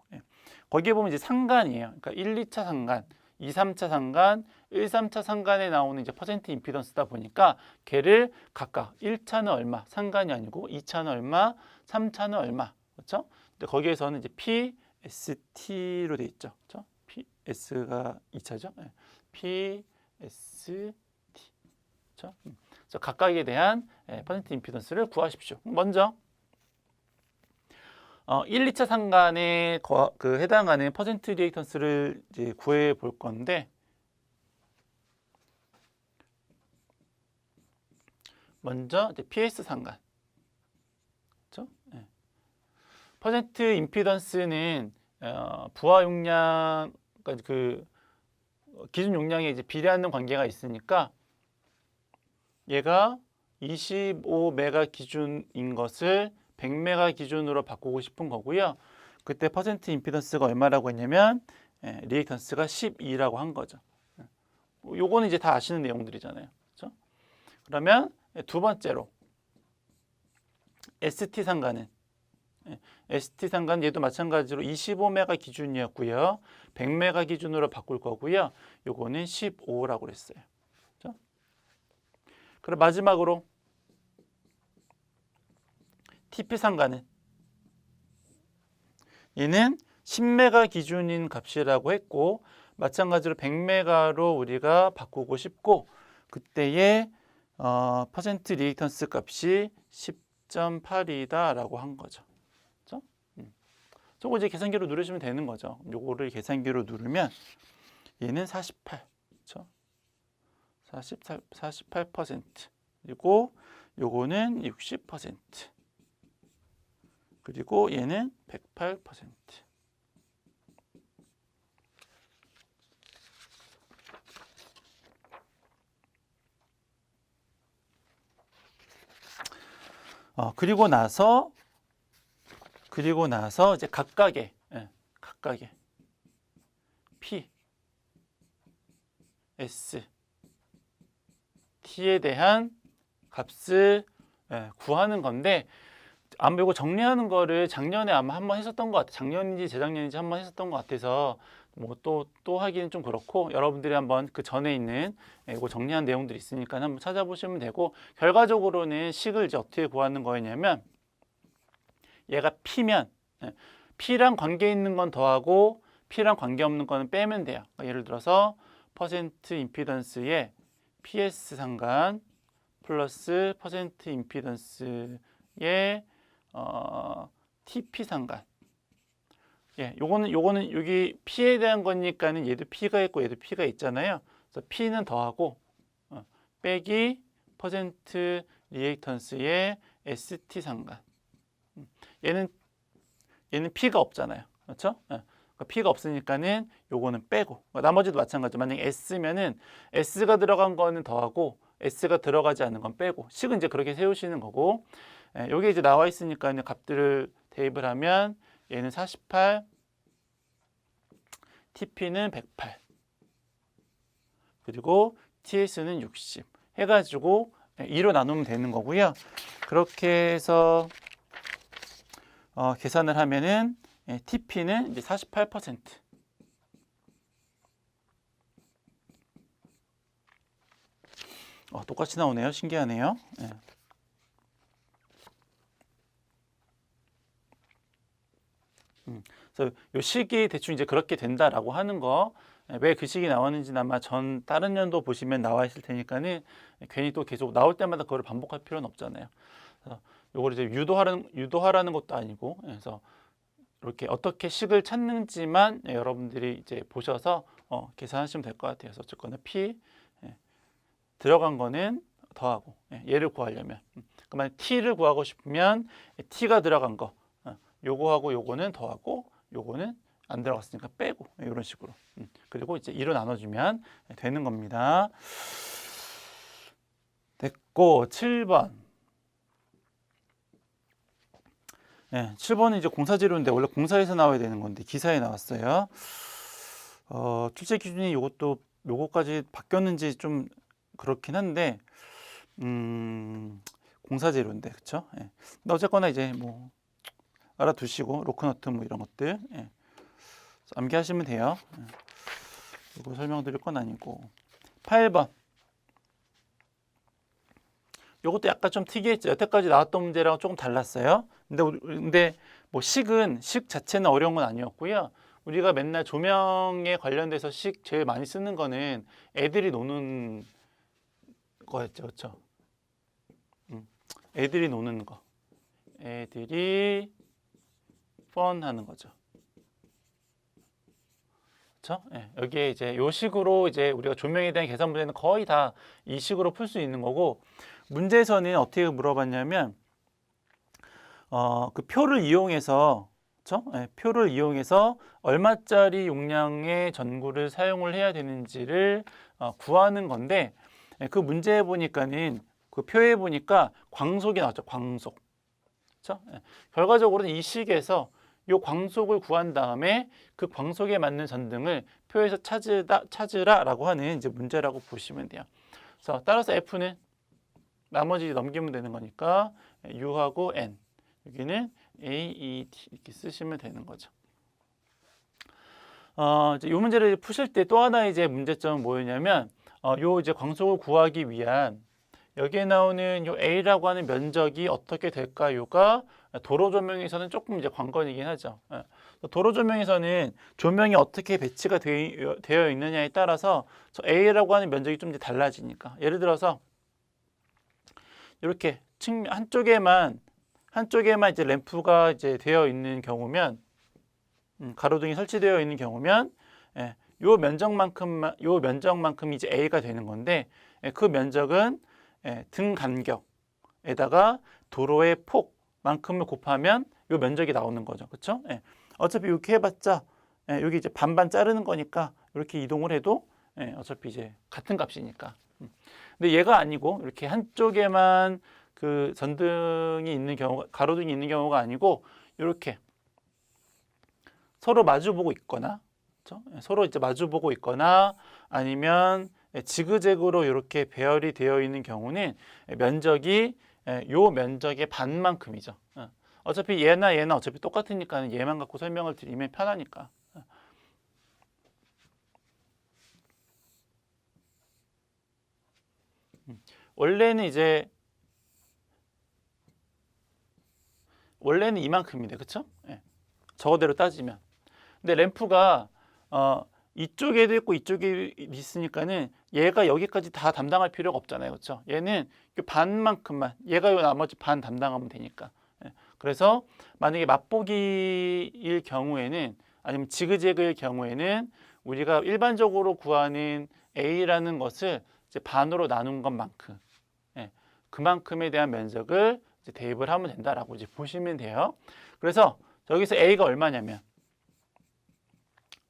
거기에 보면 이제 상관이에요. 그러니까 1, 2차 상관, 2, 3차 상관, 1, 3차 상관에 나오는 이제 퍼센트 임피던스다 보니까 걔를 각각 1차는 얼마, 상관이 아니고 2차는 얼마, 3차는 얼마. 그렇죠? 근데 거기에서는 이제 PST로 돼 있죠. 그렇죠? PS가 2차죠. PST. 그렇죠? 그래서 각각에 대한 퍼센트 임피던스를 구하십시오. 먼저 1, 2차 상관에 그 해당하는 퍼센트 리액턴스를 이제 구해 볼 건데, 먼저 이제 PS 상관, 그렇죠? 네. 퍼센트 임피던스는 부하 용량, 그러니까 그 기준 용량에 이제 비례하는 관계가 있으니까 얘가 25메가 기준인 것을 100메가 기준으로 바꾸고 싶은 거고요. 그때 퍼센트 임피던스가 얼마라고 했냐면 리액턴스가 12라고 한 거죠. 요거는 이제 다 아시는 내용들이잖아요. 그렇죠? 그러면 두 번째로 ST 상관은 얘도 마찬가지로 25메가 기준이었고요. 100메가 기준으로 바꿀 거고요. 요거는 15라고 그랬어요. 그렇죠? 그리고 마지막으로 TP 상관은 얘는 10메가 기준인 값이라고 했고, 마찬가지로 100메가로 우리가 바꾸고 싶고, 그때의 퍼센트 리액턴스 값이 10.8이다라고 한 거죠. 그렇죠? 저거 이제 계산기로 누르시면 되는 거죠. 요거를 계산기로 누르면 얘는 48, 그렇죠? 48%, 그리고 요거는 60%. 그리고 얘는 108%. 그리고 나서 이제 각각의 P, S, T에 대한 값을 구하는 건데, 아마 이거 정리하는 거를 작년에 아마 한번 했었던 것 같아요. 작년인지 재작년인지 한번 했었던 것 같아서 뭐 또 하기는 좀 그렇고, 여러분들이 한번 그 전에 있는 이거 정리한 내용들이 있으니까 한번 찾아보시면 되고, 결과적으로는 식을 이제 어떻게 구하는 거였냐면, 얘가 P면 P랑 관계 있는 건 더하고 P랑 관계 없는 거는 빼면 돼요. 그러니까 예를 들어서 퍼센트 임피던스의 PS 상관 플러스 퍼센트 임피던스의 TP 상관. 요거는 여기 P에 대한 거니까는 얘도 P가 있고 얘도 P가 있잖아요. 그래서 P는 더하고 빼기 퍼센트 리액턴스의 ST 상관. 얘는 P가 없잖아요. 그렇죠? 그러니까 P가 없으니까는 요거는 빼고, 나머지도 마찬가지죠. 만약에 S면은 S가 들어간 거는 더하고 S가 들어가지 않는 건 빼고, 식은 이제 그렇게 세우시는 거고, 여기 이제 나와 있으니까 값들을 대입을 하면 얘는 48, TP는 108, 그리고 TS는 60 해가지고 2로 나누면 되는 거고요. 그렇게 해서 계산을 하면은 TP는 이제 48%. 똑같이 나오네요. 신기하네요. 그래서 요 식이 대충 이제 그렇게 된다라고 하는 거, 왜 그 식이 나왔는지는 아마 다른 연도 보시면 나와 있을 테니까는 괜히 또 계속 나올 때마다 그걸 반복할 필요는 없잖아요. 그래서 요걸 이제 유도하라는 것도 아니고, 그래서 이렇게 어떻게 식을 찾는지만 여러분들이 이제 보셔서 계산하시면 될 것 같아요. 그래서 어쨌거나 P 들어간 거는 더하고, 얘를 구하려면 그러면 T를 구하고 싶으면 T가 들어간 거 요거하고 요거는 더하고 요거는 안 들어갔으니까 빼고 이런 식으로 그리고 이제 2로 나눠주면 되는 겁니다. 됐고 7번 7번은 이제 공사재료인데 원래 공사에서 나와야 되는 건데 기사에 나왔어요. 출제 기준이 요거까지 바뀌었는지 좀 그렇긴 한데 공사재료인데 그쵸? 근데 어쨌거나 이제 뭐 알아두시고 로크너트 뭐 이런 것들 암기하시면 돼요. 이거 설명드릴 건 아니고 8번 요것도 약간 좀 특이했죠. 여태까지 나왔던 문제랑 조금 달랐어요. 근데 뭐 식 자체는 어려운 건 아니었고요. 우리가 맨날 조명에 관련돼서 식 제일 많이 쓰는 거는 애들이 노는 거였죠. 그렇죠? 애들이 노는 거. 애들이 펀하는 거죠. 그렇죠? 여기에 이제 요 식으로 이제 우리가 조명에 대한 계산 문제는 거의 다 이 식으로 풀 수 있는 거고 문제에서는 어떻게 물어봤냐면 그 표를 이용해서 그렇죠? 표를 이용해서 얼마짜리 용량의 전구를 사용을 해야 되는지를 구하는 건데 그 문제에 보니까는 그 표에 보니까 광속이 나왔죠. 광속. 그렇죠? 결과적으로는 이 식에서 이 광속을 구한 다음에 그 광속에 맞는 전등을 표에서 찾으라라고 하는 이제 문제라고 보시면 돼요. 그래서 따라서 F는 나머지 넘기면 되는 거니까 U하고 N 여기는 A, E, T 이렇게 쓰시면 되는 거죠. 이제 이 문제를 푸실 때 또 하나 이제 문제점은 뭐였냐면 요 이제 광속을 구하기 위한 여기에 나오는 요 A라고 하는 면적이 어떻게 될까요가 도로 조명에서는 조금 이제 관건이긴 하죠. 도로 조명에서는 조명이 어떻게 배치가 되어 있느냐에 따라서 저 A라고 하는 면적이 좀 이제 달라지니까 예를 들어서 이렇게 한쪽에만 이제 램프가 이제 되어 있는 경우면 가로등이 설치되어 있는 경우면 요 면적만큼이 이제 A가 되는 건데 그 면적은 등 간격에다가 도로의 폭만큼을 곱하면 요 면적이 나오는 거죠. 그렇죠? 어차피 이렇게 해봤자 여기 이제 반반 자르는 거니까 이렇게 이동을 해도 어차피 이제 같은 값이니까. 근데 얘가 아니고 이렇게 한쪽에만 그 전등이 있는 경우, 가로등이 있는 경우가 아니고 이렇게 서로 마주보고 있거나, 그렇죠? 서로 이제 마주보고 있거나 아니면 지그재그로 이렇게 배열이 되어 있는 경우는 면적이 요 면적의 반만큼이죠. 어차피 얘나 어차피 똑같으니까 얘만 갖고 설명을 드리면 편하니까. 원래는 이만큼인데, 그렇죠? 저거대로 따지면. 근데 램프가 이쪽에도 있고 이쪽에 있으니까는 얘가 여기까지 다 담당할 필요가 없잖아요, 그렇죠? 얘는 반만큼만, 얘가 요 나머지 반 담당하면 되니까. 그래서 만약에 맛보기일 경우에는 아니면 지그재그일 경우에는 우리가 일반적으로 구하는 A라는 것을 이제 반으로 나눈 것만큼 그만큼에 대한 면적을 이제 대입을 하면 된다라고 이제 보시면 돼요. 그래서 여기서 A가 얼마냐면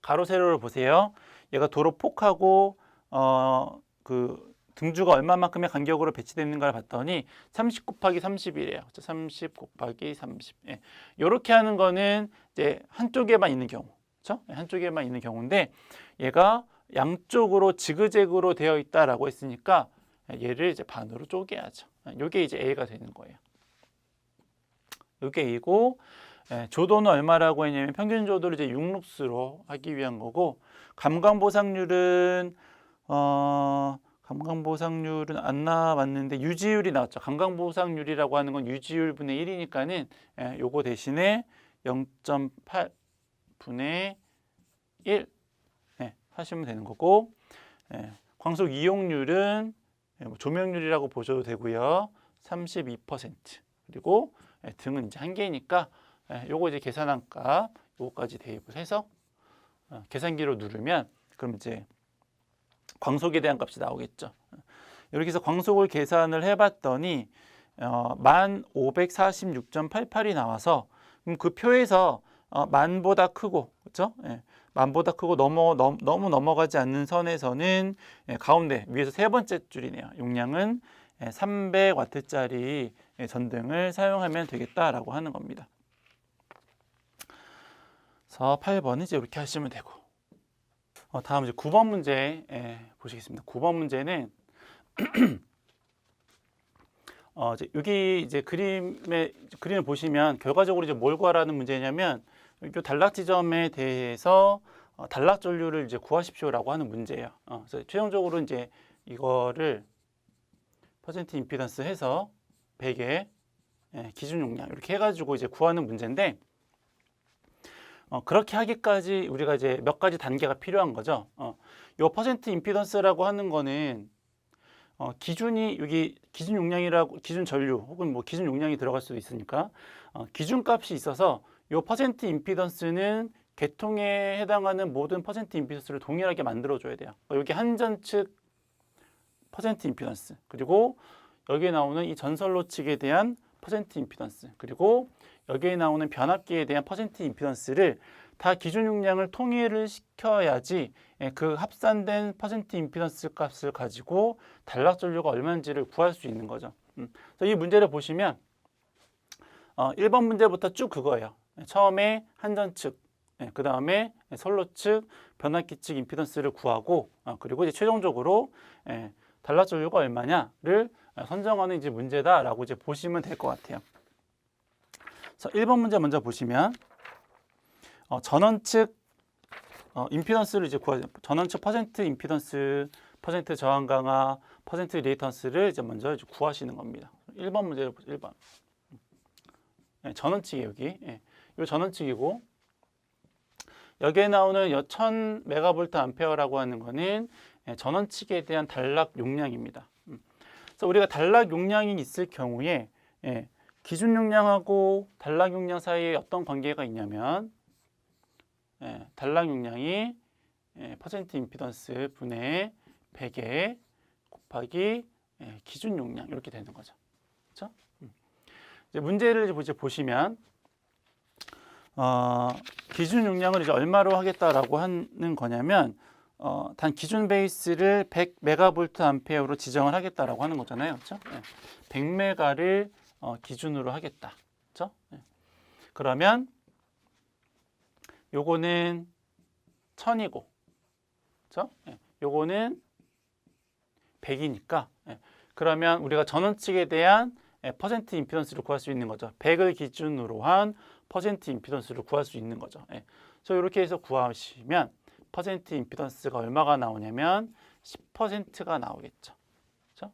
가로 세로를 보세요. 얘가 도로 폭하고 그 등주가 얼마만큼의 간격으로 배치되어 있는가를 봤더니 30 곱하기 30이래요. 30 곱하기 30. 이렇게 하는 거는 이제 한쪽에만 있는 경우, 그렇죠? 한쪽에만 있는 경우인데 얘가 양쪽으로 지그재그로 되어 있다라고 했으니까 얘를 이제 반으로 쪼개야죠. 요게 이제 A가 되는 거예요. 요게 A고, 조도는 얼마라고 했냐면 평균 조도를 이제 6룹스로 하기 위한 거고, 감광보상률은 감광보상률은 안 나왔는데 유지율이 나왔죠. 감광보상률이라고 하는 건 유지율 분의 1이니까는 요거 대신에 0.8 분의 1 하시면 되는 거고, 광속 이용률은 조명률이라고 보셔도 되고요. 32%. 그리고 등은 이제 한 개니까 요거 이제 계산한 값 요거까지 대입을 해서 계산기로 누르면 그럼 이제 광속에 대한 값이 나오겠죠. 이렇게 해서 광속을 계산을 해봤더니 1546.88이 나와서 그럼 그 표에서 만보다 크고, 그렇죠? 만보다 크고 너무 넘어가지 않는 선에서는 가운데 위에서 세 번째 줄이네요. 용량은 300W짜리 전등을 사용하면 되겠다라고 하는 겁니다. 그래서 8번은 이제 이렇게 하시면 되고, 다음 이제 9번 문제 보시겠습니다. 9번 문제는 여기 이제 그림을 보시면 결과적으로 이제 뭘 구하라는 문제냐면 이 단락 지점에 대해서 단락 전류를 이제 구하십시오라고 하는 문제예요. 그래서 최종적으로 이제 이거를 퍼센트 임피던스 해서 100에 기준 용량 이렇게 해가지고 이제 구하는 문제인데, 그렇게 하기까지 우리가 이제 몇 가지 단계가 필요한 거죠. 요 퍼센트 임피던스라고 하는 거는 기준이 여기 기준 용량이라고, 기준 전류 혹은 뭐 기준 용량이 들어갈 수도 있으니까 기준값이 있어서 요 퍼센트 임피던스는 계통에 해당하는 모든 퍼센트 임피던스를 동일하게 만들어 줘야 돼요. 여기 한전 측 퍼센트 임피던스, 그리고 여기에 나오는 이 전선로 측에 대한 퍼센트 임피던스, 그리고 여기에 나오는 변압기에 대한 퍼센트 임피던스를 다 기준 용량을 통일을 시켜야지 그 합산된 퍼센트 임피던스 값을 가지고 단락 전류가 얼마인지를 구할 수 있는 거죠. 그래서 이 문제를 보시면 1번 문제부터 쭉 그거예요. 처음에 한전 측, 그 다음에 선로 측, 변압기 측 임피던스를 구하고, 그리고 이제 최종적으로 단락 전류가 얼마냐를 선정하는 이제 문제다라고 이제 보시면 될 것 같아요. 그래서 1번 문제 먼저 보시면 전원 측 임피던스를 이제 구하죠. 전원 측 퍼센트 임피던스, 퍼센트 저항 강화, 퍼센트 리액턴스를 이제 먼저 이제 구하시는 겁니다. 1번 문제를 보세요. 1번. 전원 측이 여기. 이 전원 측이고, 여기에 나오는 1000메가볼트 암페어라고 하는 거는 전원 측에 대한 단락 용량입니다. 그래서 우리가 단락 용량이 있을 경우에 기준 용량하고 단락 용량 사이에 어떤 관계가 있냐면 단락 용량이 퍼센트 임피던스 분의 100에 곱하기 기준 용량 이렇게 되는 거죠. 그렇죠? 이제 문제를 이제 보시면 기준 용량을 이제 얼마로 하겠다라고 하는 거냐면 단 기준 베이스를 100메가볼트 암페어로 지정을 하겠다라고 하는 거잖아요. 그렇죠? 100메가를 기준으로 하겠다. 그렇죠? 그러면 요거는 1000이고, 그렇죠? 요거는 100이니까 그러면 우리가 전원 측에 대한 퍼센트 임피던스를 구할 수 있는 거죠. 100을 기준으로 한 퍼센트 임피던스를 구할 수 있는 거죠. 그래서 이렇게 해서 구하시면 퍼센트 임피던스가 얼마가 나오냐면 10%가 나오겠죠. 그렇죠?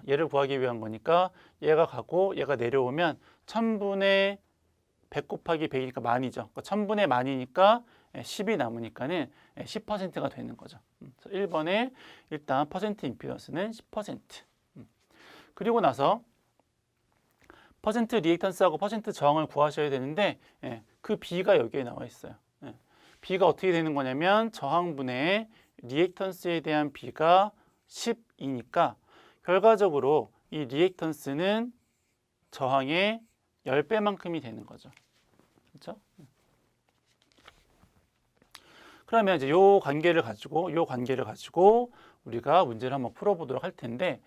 얘를 구하기 위한 거니까 얘가 가고 얘가 내려오면 1000분의 100 곱하기 100이니까 만이죠. 1000분의 만이니까 10이 남으니까는 10%가 되는 거죠. 그래서 1번에 일단 퍼센트 임피던스는 10%. 그리고 나서 퍼센트 리액턴스하고 퍼센트 저항을 구하셔야 되는데 그 B가 여기에 나와 있어요. B가 어떻게 되는 거냐면 저항분의 리액턴스에 대한 B가 10이니까 결과적으로 이 리액턴스는 저항의 10배만큼이 되는 거죠. 그렇죠? 그러면 이제 요 관계를 가지고 우리가 문제를 한번 풀어보도록 할 텐데,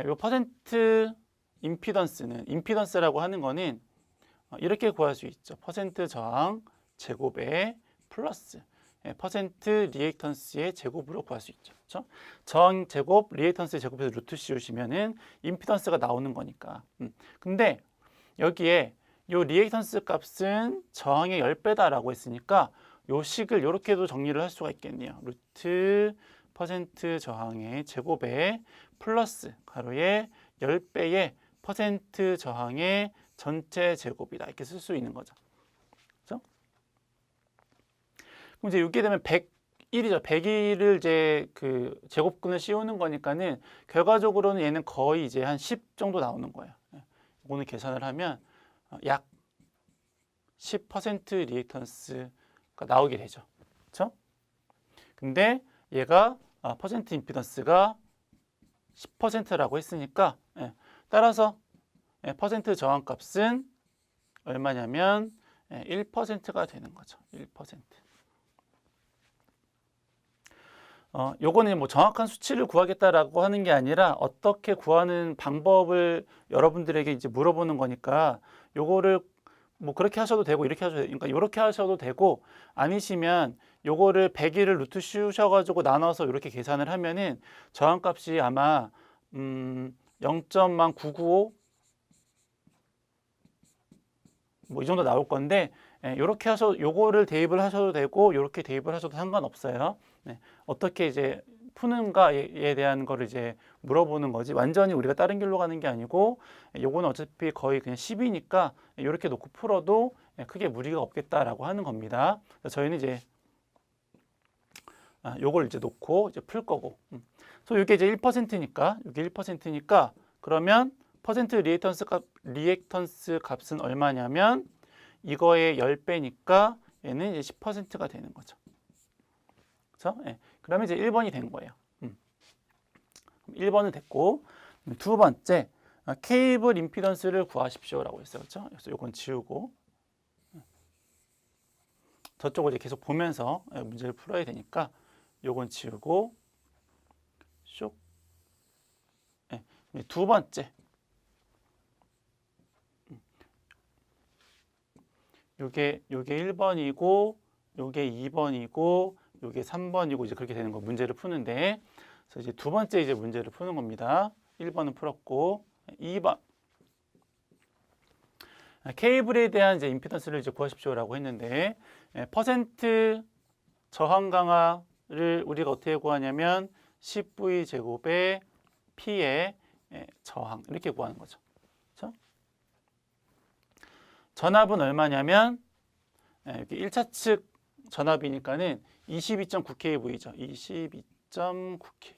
요 퍼센트 임피던스라고 하는 거는 이렇게 구할 수 있죠. 퍼센트 저항 제곱에 플러스 퍼센트 리액턴스의 제곱으로 구할 수 있죠. 그렇죠? 저항 제곱, 리액턴스의 제곱에서 루트 씌우시면은 임피던스가 나오는 거니까. 근데 여기에 요 리액턴스 값은 저항의 10배다라고 했으니까 요 식을 이렇게도 정리를 할 수가 있겠네요. 루트 퍼센트 저항의 제곱에 플러스 가로에 10배의 퍼센트 저항의 전체 제곱이다. 이렇게 쓸 수 있는 거죠. 그렇죠? 그럼 이제 이렇게 되면 100일이죠. 100일을 이제 그 제곱근을 씌우는 거니까는 결과적으로는 얘는 거의 이제 한 10 정도 나오는 거예요. 이거는 계산을 하면 약 10% 리액턴스가 나오게 되죠. 그렇죠? 근데 얘가 퍼센트 임피던스가 10%라고 했으니까 따라서 퍼센트 저항값은 얼마냐면 1%가 되는 거죠. 1%. 요거는 뭐 정확한 수치를 구하겠다라고 하는 게 아니라 어떻게 구하는 방법을 여러분들에게 이제 물어보는 거니까 요거를 뭐 그렇게 하셔도 되고 이렇게 하셔도 되고 그러니까 이렇게 하셔도 되고 아니시면 요거를 100일을 루트 씌우셔가지고 나눠서 이렇게 계산을 하면은 저항값이 아마 0.995 뭐 이 정도 나올 건데 요렇게 하셔도 요거를 대입을 하셔도 되고 요렇게 대입을 하셔도 상관없어요. 어떻게 이제 푸는가에 대한 거를 이제 물어보는 거지 완전히 우리가 다른 길로 가는 게 아니고 요거는 어차피 거의 그냥 10이니까 이렇게 놓고 풀어도 크게 무리가 없겠다라고 하는 겁니다. 저희는 이제 요걸 이제 놓고 이제 풀 거고 그래서 이게 이제 1%니까 이게 1%니까 그러면 퍼센트 리액턴스 값은 얼마냐면 이거의 10배니까 얘는 이제 10%가 되는 거죠. 그렇죠? 그러면 이제 1번이 된 거예요. 1번은 됐고 두 번째 케이블 임피던스를 구하십시오라고 했어요. 그렇죠? 그래서 이건 지우고 저쪽을 이제 계속 보면서 문제를 풀어야 되니까 이건 지우고 쇽. 두 번째 요게 1번이고 요게 2번이고 요게 3번이고 이제 그렇게 되는 거 문제를 푸는데 그래서 이제 두 번째 이제 문제를 푸는 겁니다. 1번은 풀었고 2번 케이블에 대한 이제 임피던스를 이제 구하십시오라고 했는데 퍼센트 저항 강화를 우리가 어떻게 구하냐면 10V 제곱에 P의 저항 이렇게 구하는 거죠. 그렇죠? 전압은 얼마냐면 여기 1차 측 전압이니까는 22.9kV죠. 22.9kV.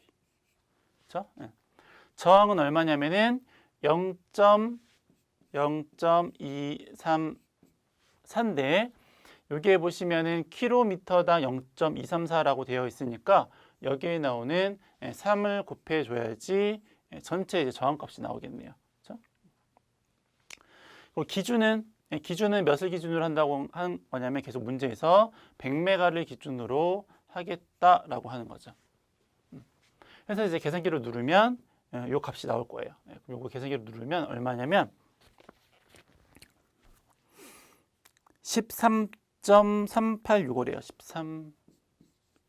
그렇죠? 저항은 얼마냐면은 0.0234인데 여기에 보시면은 킬로미터당 0.234라고 되어 있으니까 여기에 나오는 3을 곱해 줘야지 전체 이제 저항값이 나오겠네요. 그렇죠? 기준은 몇을 기준으로 한다고 한 거냐면 계속 문제에서 100메가를 기준으로 하겠다라고 하는 거죠. 그래서 이제 계산기를 누르면 요 값이 나올 거예요. 그럼 요거 계산기를 누르면 얼마냐면 13.386이래요.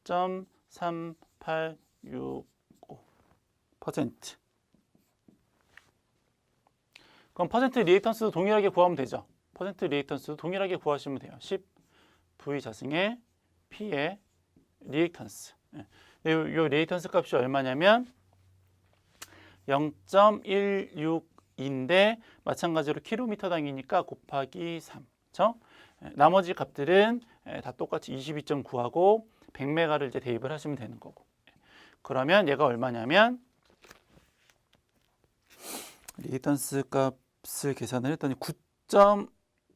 13.3865%. 그럼 퍼센트 리액턴스도 동일하게 구하면 되죠. 퍼센트 리액턴스도 동일하게 구하시면 돼요. 10V 자승의 P의 리액턴스. 요 리액턴스 값이 얼마냐면 0.162인데 마찬가지로 킬로미터당이니까 곱하기 3. 그렇죠? 나머지 값들은 다 똑같이 22.9하고 100메가를 이제 대입을 하시면 되는 거고. 그러면 얘가 얼마냐면 리액턴스 값을 계산을 했더니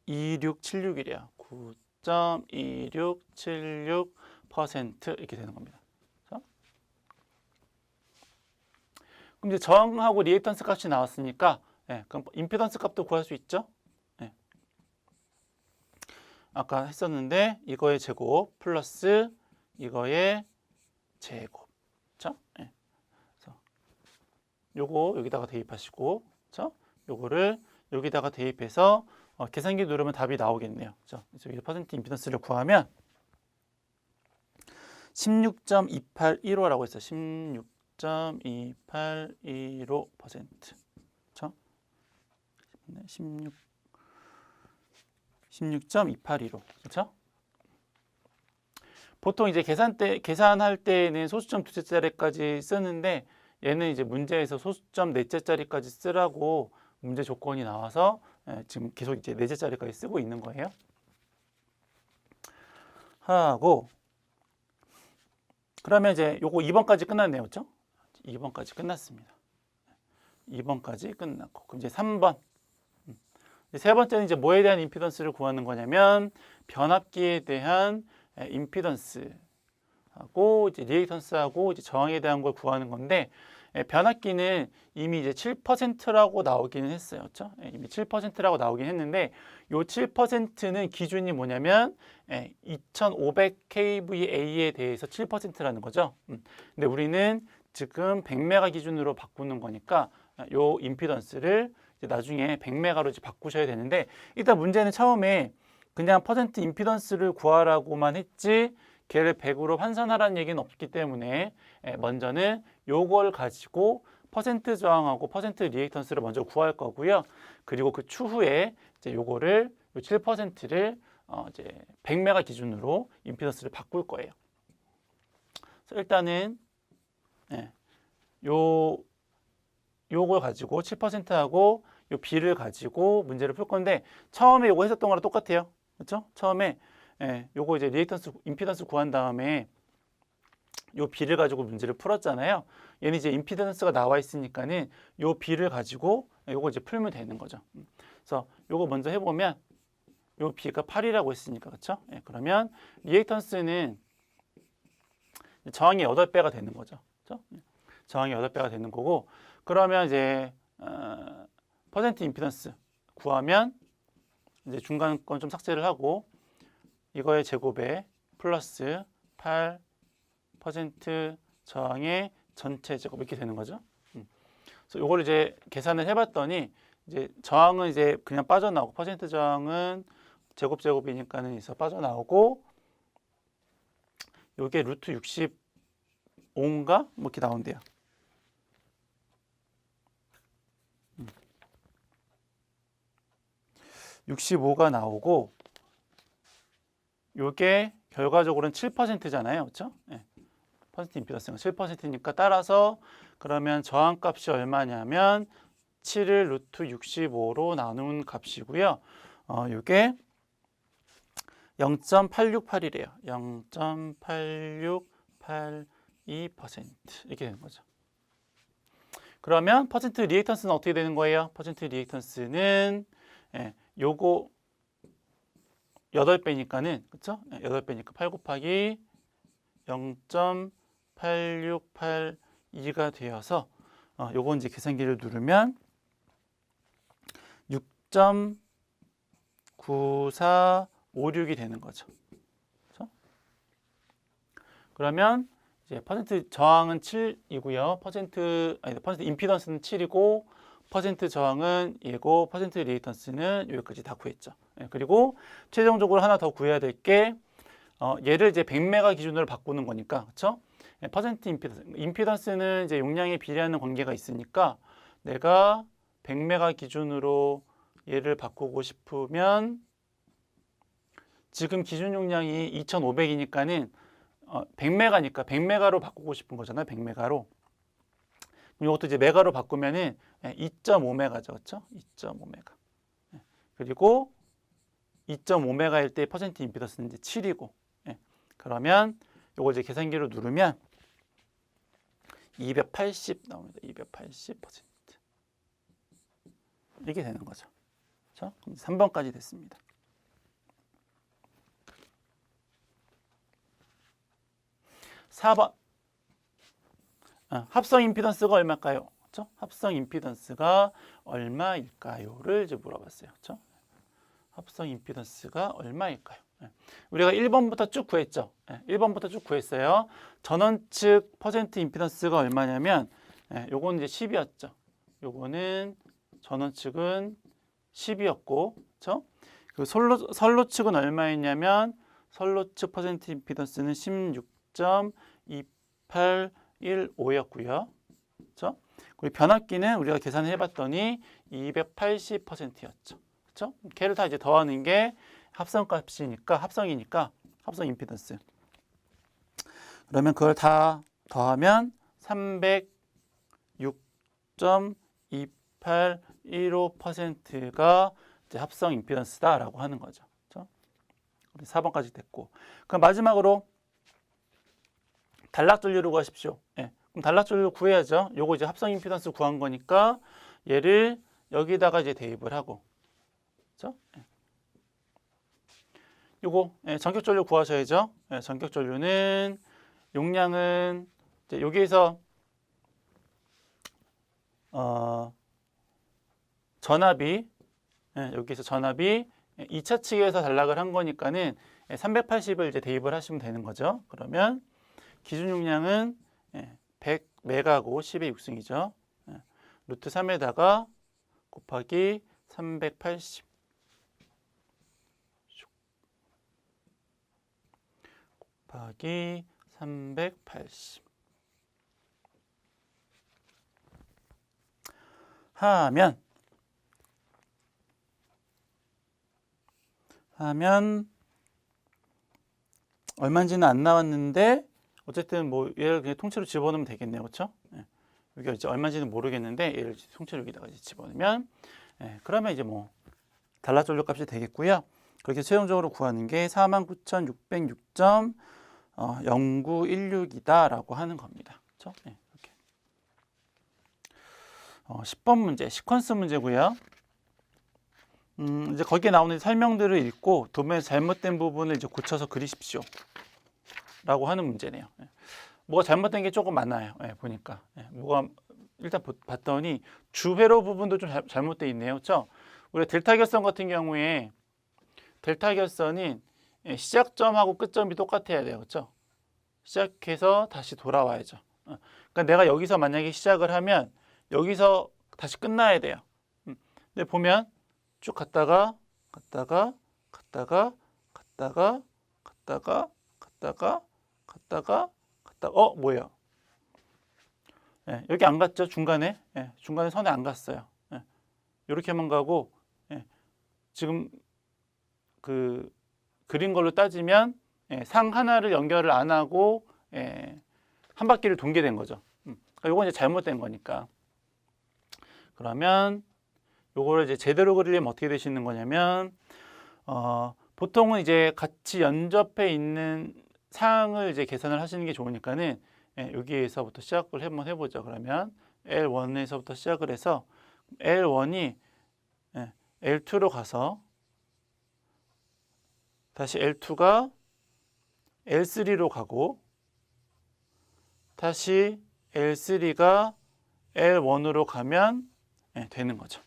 9.2676이래요. 9.2676% 이렇게 되는 겁니다. 그렇죠? 그럼 이제 저항하고 리액턴스 값이 나왔으니까 그럼 임피던스 값도 구할 수 있죠? 아까 했었는데 이거의 제곱 플러스 이거의 제곱. 그렇죠? 그래서 요거 여기다가 대입하시고, 그렇죠? 요거를 여기다가 대입해서 계산기 누르면 답이 나오겠네요. 그렇죠? 그래서 여기 퍼센트 임피던스를 구하면 16.2815라고 했어요. 16.2815%. 그렇죠? 16.2815. 그렇죠? 보통 이제 계산할 때는 소수점 두째 자리까지 쓰는데 얘는 이제 문제에서 소수점 넷째 자리까지 쓰라고 문제 조건이 나와서 지금 계속 이제 넷째 자리까지 쓰고 있는 거예요. 하고 그러면 이제 요거 2번까지 끝났네요. 그렇죠? 2번까지 끝났습니다. 2번까지 끝났고 그럼 이제 3번. 세 번째는 이제 뭐에 대한 임피던스를 구하는 거냐면 변압기에 대한 임피던스하고 이제 리액턴스하고 이제 저항에 대한 걸 구하는 건데 변압기는 이미 이제 7%라고 나오기는 했어요. 그렇죠? 이미 7%라고 나오긴 했는데 요 7%는 기준이 뭐냐면 2500kVA에 대해서 7%라는 거죠. 근데 우리는 지금 100메가 기준으로 바꾸는 거니까 요 임피던스를 이제 나중에 100메가로 이제 바꾸셔야 되는데 일단 문제는 처음에 그냥 퍼센트 임피던스를 구하라고만 했지 걔를 100으로 환산하라는 얘기는 없기 때문에 먼저는 요걸 가지고 퍼센트 저항하고 퍼센트 리액턴스를 먼저 구할 거고요. 그리고 그 추후에 이제 요거를 요 7%를 이제 100메가 기준으로 임피던스를 바꿀 거예요. 그래서 일단은 요걸 가지고 7%하고 요 B를 가지고 문제를 풀 건데 처음에 요거 했었던 거랑 똑같아요. 그렇죠? 처음에 요거 이제 리액턴스 임피던스 구한 다음에 요 B를 가지고 문제를 풀었잖아요. 얘는 이제 임피던스가 나와 있으니까는 요 B를 가지고 요거 이제 풀면 되는 거죠. 그래서 요거 먼저 해보면 요 B가 8이라고 했으니까 그렇죠? 그러면 리액턴스는 저항이 8배가 되는 거죠. 그렇죠? 저항이 8배가 되는 거고 그러면 이제 퍼센트 임피던스 구하면 이제 중간 건 좀 삭제를 하고 이거의 제곱에 플러스 8% 저항의 전체 제곱 이렇게 되는 거죠. 그래서 이걸 이제 계산을 해봤더니 이제 저항은 이제 그냥 빠져나오고 퍼센트 저항은 제곱이니까는 있어 빠져나오고 이게 루트 65인가 뭐 이렇게 나온대요. 65가 나오고 요게 결과적으로는 7%잖아요. 그렇죠? 퍼센트 임피던스가 7%니까 따라서 그러면 저항값이 얼마냐면 7을 루트 65로 나눈 값이고요. 요게 0.868이래요. 0.8682% 이렇게 되는 거죠. 그러면 퍼센트 리액턴스는 어떻게 되는 거예요? 퍼센트 리액턴스는 요거 8배니까는 그렇죠? 8배니까 8 곱하기 0.8682가 되어서 요거 이제 계산기를 누르면 6.9456이 되는 거죠. 그렇죠? 그러면 이제 퍼센트 저항은 7이고요. 퍼센트 임피던스는 7이고 퍼센트 저항은 얘고 퍼센트 리액턴스는 여기까지 다 구했죠. 그리고 최종적으로 하나 더 구해야 될 게 얘를 이제 100메가 기준으로 바꾸는 거니까 그렇죠? 퍼센트 임피던스는 이제 용량에 비례하는 관계가 있으니까 내가 100메가 기준으로 얘를 바꾸고 싶으면 지금 기준 용량이 2500이니까는 100메가니까 100메가로 바꾸고 싶은 거잖아요. 100메가로. 이것도 이제 메가로 바꾸면은 2.5메가죠. 그렇죠? 2.5메가. 그리고 2.5메가일 때 퍼센트 임피던스는 이제 7이고. 그러면 이걸 이제 계산기로 누르면 280 나옵니다. 280%. 이렇게 되는 거죠. 그렇죠? 3번까지 됐습니다. 4번. 합성 임피던스가 얼마일까요? 그렇죠? 합성 임피던스가 얼마일까요?를 이제 물어봤어요. 그렇죠? 합성 임피던스가 얼마일까요? 우리가 1번부터 쭉 구했죠. 1번부터 쭉 구했어요. 전원 측 퍼센트 임피던스가 얼마냐면 요거는 이제 10이었죠. 요거는 전원 측은 10이었고, 그렇죠? 그 선로 측은 얼마였냐면 선로 측 퍼센트 임피던스는 2.2815였고요. 그렇죠? 그리고 변압기는 우리가 계산을 해봤더니 280%였죠. 그렇죠? 걔를 다 이제 더하는 게 합성값이니까 합성이니까 합성 임피던스. 그러면 그걸 다 더하면 306.2815%가 이제 합성 임피던스다라고 하는 거죠. 그렇죠? 4번까지 됐고, 그럼 마지막으로 단락전류를 구하십시오. 예. 그럼 단락전류 구해야죠. 요거 이제 합성 임피던스 구한 거니까 얘를 여기다가 이제 대입을 하고, 그렇죠? 예. 요거 전격전류 구하셔야죠. 예, 전격전류는 용량은 이제 여기에서 전압이 여기서 전압이 2차 측에서 단락을 한 거니까는 380을 이제 대입을 하시면 되는 거죠. 그러면 기준 용량은 100메가고 10의 6승이죠. 루트 3에다가 곱하기 380 곱하기 380 하면 얼마인지는 안 나왔는데 어쨌든 뭐 얘를 그냥 통째로 집어넣으면 되겠네요. 그렇죠? 여기가 이제 얼마인지는 모르겠는데 얘를 통째로 여기다가 이제 집어넣으면 그러면 이제 뭐 단락전류 값이 되겠고요. 그렇게 최종적으로 구하는 게 49,606.0916이다라고 하는 겁니다. 그렇죠? 이렇게. 10번 문제, 시퀀스 문제고요. 이제 거기에 나오는 설명들을 읽고 도면에서 잘못된 부분을 이제 고쳐서 그리십시오. 라고 하는 문제네요. 뭐가 잘못된 게 조금 많아요. 보니까. 뭐가 일단 봤더니 주회로 부분도 좀 잘못되어 있네요. 그렇죠? 우리가 델타 결선 같은 경우에 델타 결선은 시작점하고 끝점이 똑같아야 돼요. 그렇죠? 시작해서 다시 돌아와야죠. 그러니까 내가 여기서 만약에 시작을 하면 여기서 다시 끝나야 돼요. 근데 보면 쭉 갔다가 뭐예요? 여기 안 갔죠? 중간에 중간에 선에 안 갔어요. 이렇게만 가고 지금 그 그린 걸로 따지면 상 하나를 연결을 안 하고 한 바퀴를 돌게 된 거죠. 그러니까 요건 이제 잘못된 거니까. 그러면 요거를 이제 제대로 그리려면 어떻게 되시는 거냐면 보통은 이제 같이 연접해 있는 상을 이제 계산을 하시는 게 좋으니까는 여기에서부터 시작을 한번 해보죠. 그러면 L1에서부터 시작을 해서 L1이 L2로 가서 다시 L2가 L3로 가고 다시 L3가 L1으로 가면 되는 거죠.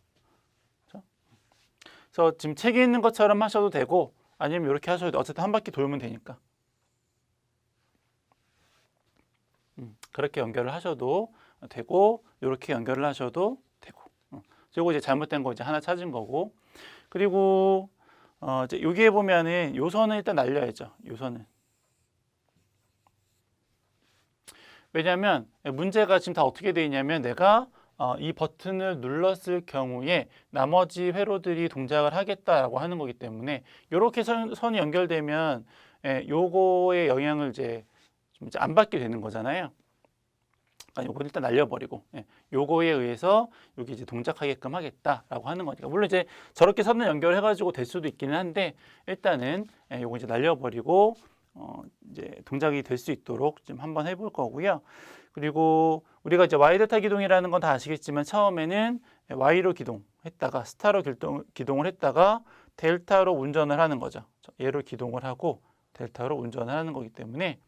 그래서 지금 책에 있는 것처럼 하셔도 되고 아니면 이렇게 하셔도 돼요. 어쨌든 한 바퀴 돌면 되니까. 그렇게 연결을 하셔도 되고 이렇게 연결을 하셔도 되고. 이거 이제 잘못된 거 이제 하나 찾은 거고. 그리고 이제 여기에 보면은 요선은 일단 날려야죠. 요선은. 왜냐하면 문제가 지금 다 어떻게 되어 있냐면 내가 이 버튼을 눌렀을 경우에 나머지 회로들이 동작을 하겠다라고 하는 거기 때문에 이렇게 선이 연결되면 요거의 영향을 이제 좀 안 받게 되는 거잖아요. 요건 일단 날려버리고 요거에 의해서 여기 이제 동작하게끔 하겠다라고 하는 거니까 물론 이제 저렇게 선을 연결해가지고 될 수도 있기는 한데 일단은 요거 이제 날려버리고 이제 동작이 될 수 있도록 좀 한번 해볼 거고요. 그리고 우리가 이제 Y 델타 기동이라는 건 다 아시겠지만 처음에는 Y로 기동했다가 스타로 기동을 했다가 델타로 운전을 하는 거죠. 얘로 기동을 하고 델타로 운전을 하는 거기 때문에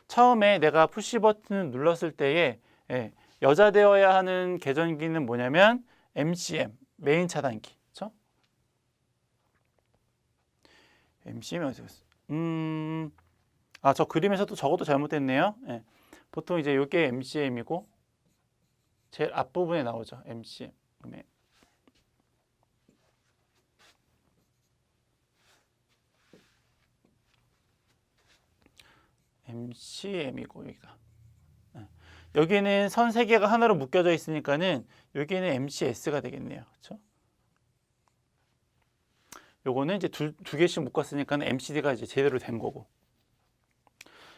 처음에 내가 푸시 버튼을 눌렀을 때에 여자되어야 하는 계전기는 뭐냐면 MCM, 메인 차단기. 그렇죠? MCM이 어디서 있어요? 저 그림에서도 적어도 잘못됐네요. 보통 이제 이게 MCM이고 제일 앞부분에 나오죠. MCM. MCM이고 여기가. 여기는 선 3개가 하나로 묶여져 있으니까는 여기는 MCS가 되겠네요. 그렇죠? 요거는 이제 두 개씩 묶었으니까는 MCD가 이제 제대로 된 거고.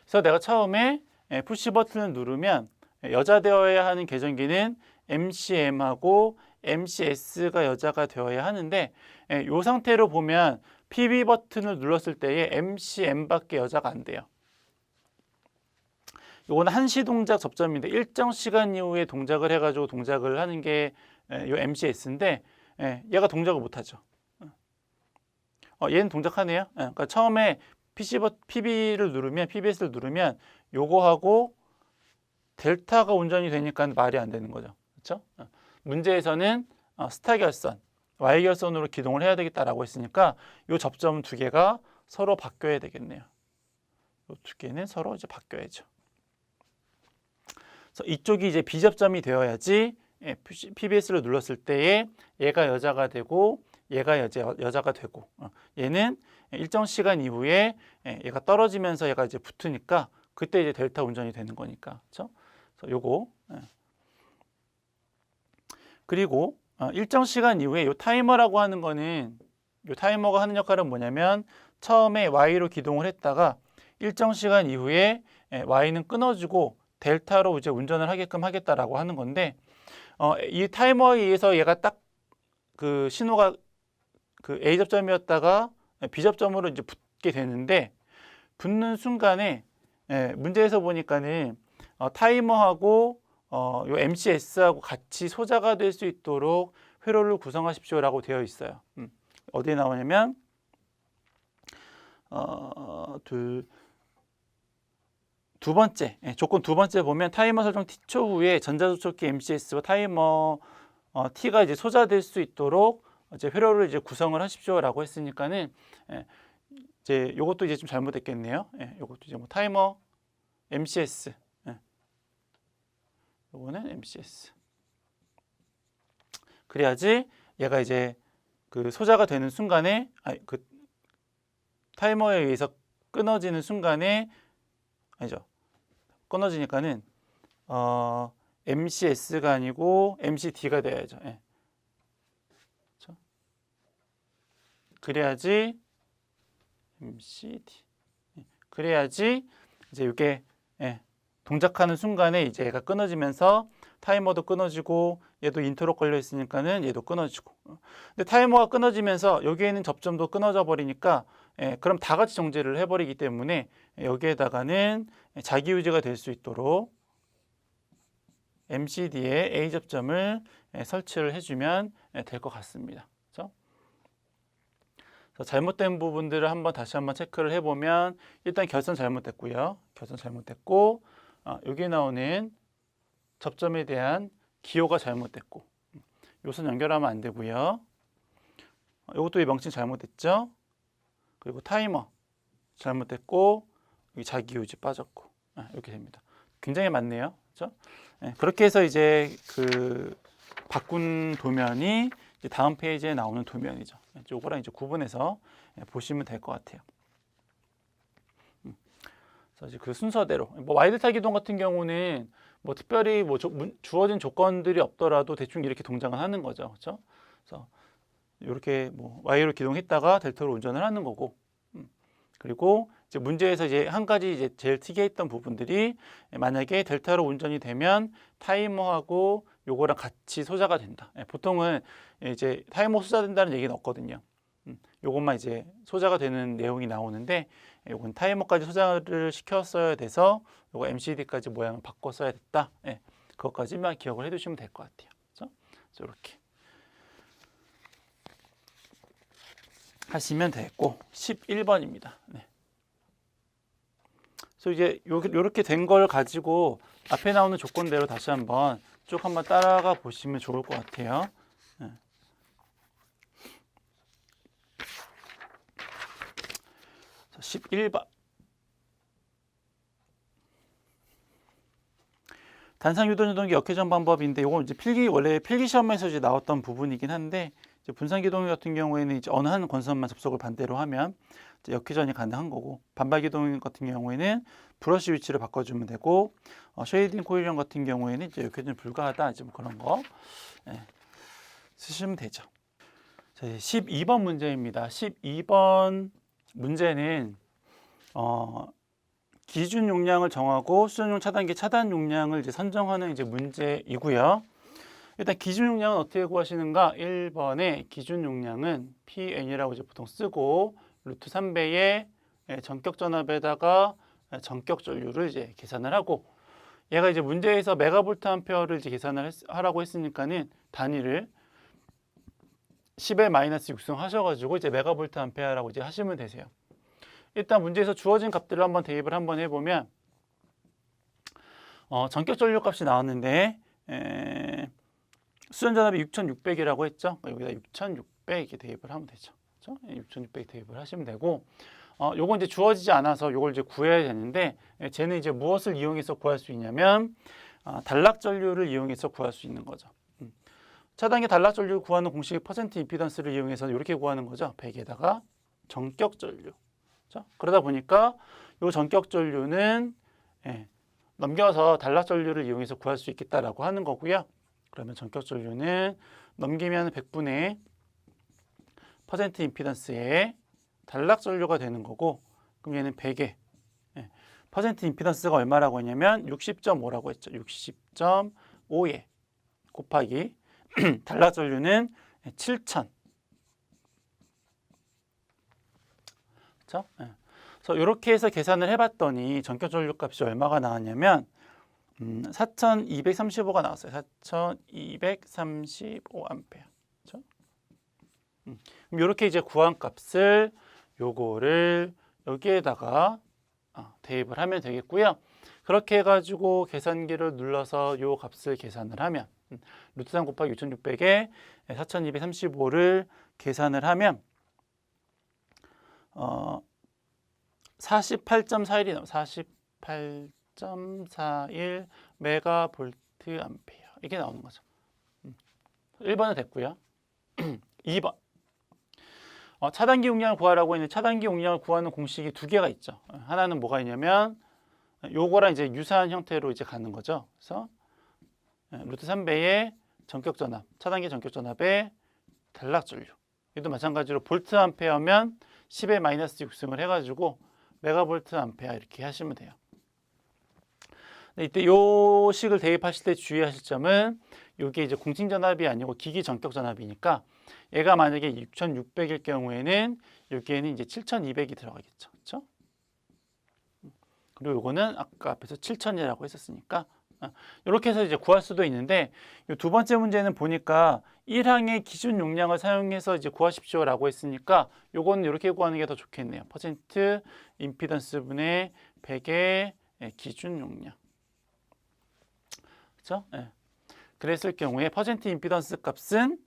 그래서 내가 처음에 푸시 버튼을 누르면 여자 되어야 하는 계전기는 MCM하고 MCS가 여자가 되어야 하는데 이 상태로 보면 PB 버튼을 눌렀을 때에 MCM밖에 여자가 안 돼요. 이거는 한시 동작 접점인데 일정 시간 이후에 동작을 해가지고 동작을 하는 게 이 MCS인데 얘가 동작을 못하죠. 얘는 동작하네요. 그러니까 처음에 PB를 누르면 PBS를 누르면 요거하고 델타가 운전이 되니까 말이 안 되는 거죠. 그렇죠? 문제에서는 스타 결선, Y 결선으로 기동을 해야 되겠다라고 했으니까 요 접점 두 개가 서로 바뀌어야 되겠네요. 요 두 개는 서로 이제 바뀌어야죠. 그래서 이쪽이 이제 비접점이 되어야지 PBS를 눌렀을 때에 얘가 여자가 되고 얘가 여자가 되고 얘는 일정 시간 이후에 얘가 떨어지면서 얘가 이제 붙으니까 그때 이제 델타 운전이 되는 거니까. 그렇죠? 그래서 요거 그리고 일정 시간 이후에 요 타이머라고 하는 거는 요 타이머가 하는 역할은 뭐냐면 처음에 Y로 기동을 했다가 일정 시간 이후에 Y는 끊어지고 델타로 이제 운전을 하게끔 하겠다라고 하는 건데 이 타이머에 의해서 얘가 딱 그 신호가 그 A 접점이었다가 B 접점으로 이제 붙게 되는데 붙는 순간에 문제에서 보니까는 타이머하고 요 MCS하고 같이 소자가 될 수 있도록 회로를 구성하십시오라고 되어 있어요. 어디에 나오냐면 두 번째 조건 두 번째 보면 타이머 설정 T초 후에 전자조촉기 MCS와 타이머 T가 이제 소자될 수 있도록 이제 회로를 이제 구성을 하십시오라고 했으니까는 이제 요것도 이제 좀 잘못됐겠네요. 요것도 이제 뭐 타이머 MCS 요거는 MCS 그래야지 얘가 이제 그 소자가 되는 순간에 그 타이머에 의해서 끊어지는 순간에 아니죠. 끊어지니까는 MCS가 아니고 MCD가 돼야죠. 그렇죠? 그래야지 MCD. 그래야지 이제 이게 동작하는 순간에 이제 얘가 끊어지면서 타이머도 끊어지고 얘도 인터로 걸려 있으니까는 얘도 끊어지고. 근데 타이머가 끊어지면서 여기에 있는 접점도 끊어져 버리니까 그럼 다 같이 정지를 해버리기 때문에 여기에다가는 자기 유지가 될 수 있도록 MCD에 A 접점을 설치를 해주면 될 것 같습니다. 그렇죠? 그래서 잘못된 부분들을 다시 한번 체크를 해보면 일단 결선 잘못됐고요. 결선 잘못됐고 여기에 나오는 접점에 대한 기호가 잘못됐고 요선 연결하면 안 되고요. 이것도 이 명칭 잘못됐죠. 그리고 타이머 잘못됐고 여기 자기 유지 빠졌고 이렇게 됩니다. 굉장히 많네요. 그렇죠? 그렇게 해서 이제 그 바꾼 도면이 이제 다음 페이지에 나오는 도면이죠. 이거랑 이제 구분해서 보시면 될 것 같아요. 그래서 이제 그 순서대로 뭐 와이드타 기동 같은 경우는 뭐 특별히 뭐 주어진 조건들이 없더라도 대충 이렇게 동작을 하는 거죠. 그렇죠? 그래서 이렇게 뭐 Y로 기동했다가 델타로 운전을 하는 거고, 그리고 이제 문제에서 이제 한 가지 이제 제일 특이했던 부분들이 만약에 델타로 운전이 되면 타이머하고 요거랑 같이 소자가 된다. 보통은 이제 타이머 소자된다는 얘기는 없거든요. 요것만 이제 소자가 되는 내용이 나오는데 요건 타이머까지 소자를 시켰어야 돼서 요거 MCD까지 모양을 바꿨어야 됐다. 그것까지만 기억을 해두시면 될 것 같아요. 그렇죠? 이렇게 하시면 되고 11번입니다. 그래서 이제 이렇게 된 걸 가지고 앞에 나오는 조건대로 다시 한번 쭉 한번 따라가 보시면 좋을 것 같아요. 11번 단상 유도전동기 역회전 방법인데 이건 이제 원래 필기 시험에서 이제 나왔던 부분이긴 한데 이제 분산기동 같은 경우에는 이제 어느 한 권선만 접속을 반대로 하면 이제 역회전이 가능한 거고, 반발기동 같은 경우에는 브러쉬 위치를 바꿔주면 되고, 쉐이딩 코일형 같은 경우에는 이제 역회전 불가하다, 이제 뭐 그런 거 쓰시면 되죠. 자, 12번 문제입니다. 12번 문제는 기준 용량을 정하고 수전용 차단기 차단 용량을 이제 선정하는 이제 문제이고요. 일단 기준 용량은 어떻게 구하시는가? 1번에 기준 용량은 PN이라고 이제 보통 쓰고 루트 3배의 전격 전압에다가 전격 전류를 이제 계산을 하고, 얘가 이제 문제에서 메가볼트 암페어를 이제 계산을 하라고 했으니까는 단위를 10의 마이너스 6승 하셔가지고 이제 메가볼트 암페어라고 이제 하시면 되세요. 일단 문제에서 주어진 값들을 한번 대입을 한번 해보면 전격 전류 값이 나왔는데 수전 전압이 6600이라고 했죠. 여기다 6600 이렇게 대입을 하면 되죠. 그렇죠? 6600 대입을 하시면 되고, 요건 이제 주어지지 않아서 요걸 이제 구해야 되는데, 쟤는 이제 무엇을 이용해서 구할 수 있냐면 단락 전류를 이용해서 구할 수 있는 거죠. 차단기 단락 전류를 구하는 공식의 퍼센트 임피던스를 이용해서 이렇게 구하는 거죠. 100에다가 전격 전류. 그렇죠? 그러다 보니까 요 전격 전류는 넘겨서 단락 전류를 이용해서 구할 수 있겠다라고 하는 거고요. 그러면 전격 전류는 넘기면 100분의 퍼센트 임피던스의 단락 전류가 되는 거고, 그럼 얘는 100의 퍼센트 임피던스가 얼마라고 했냐면 60.5라고 했죠. 60.5에 곱하기 단락 전류는 7000. 그렇죠? 그래서 이렇게 해서 계산을 해봤더니 전격 전류 값이 얼마가 나왔냐면 4235가 나왔어요. 4235 암페어. 그렇죠? 그럼 이렇게 이제 구한 값을 요거를 여기에다가 대입을 하면 되겠고요. 그렇게 해가지고 계산기를 눌러서 요 값을 계산을 하면 루트 3 곱하기 6600에 4235를 계산을 하면 48.41이 나와요. 48.41 메가볼트 암페어 이게 나오는 거죠. 1번은 됐고요. 2번 차단기 용량을 구하라고 했는데 차단기 용량을 구하는 공식이 두 개가 있죠. 하나는 뭐가 있냐면 요거랑 이제 유사한 형태로 이제 가는 거죠. 그래서 루트 3배의 전격 전압, 차단기 전격 전압의 단락 전류. 이도 마찬가지로 볼트 암페어면 10의 마이너스 6승을 해가지고 메가볼트 암페어 이렇게 하시면 돼요. 이때 요 식을 대입하실 때 주의하실 점은 이게 이제 공칭 전압이 아니고 기기 전격 전압이니까 얘가 만약에 6600일 경우에는 여기에는 이제 7200이 들어가겠죠. 그렇죠? 그리고 요거는 아까 앞에서 7000이라고 했었으니까 이렇게 해서 이제 구할 수도 있는데, 이 두 번째 문제는 보니까 1항의 기준 용량을 사용해서 이제 구하십시오라고 했으니까 요거는 이렇게 구하는 게 더 좋겠네요. 퍼센트 임피던스 분의 100의 기준 용량. 그렇죠? 그랬을 경우에 퍼센트 임피던스 값은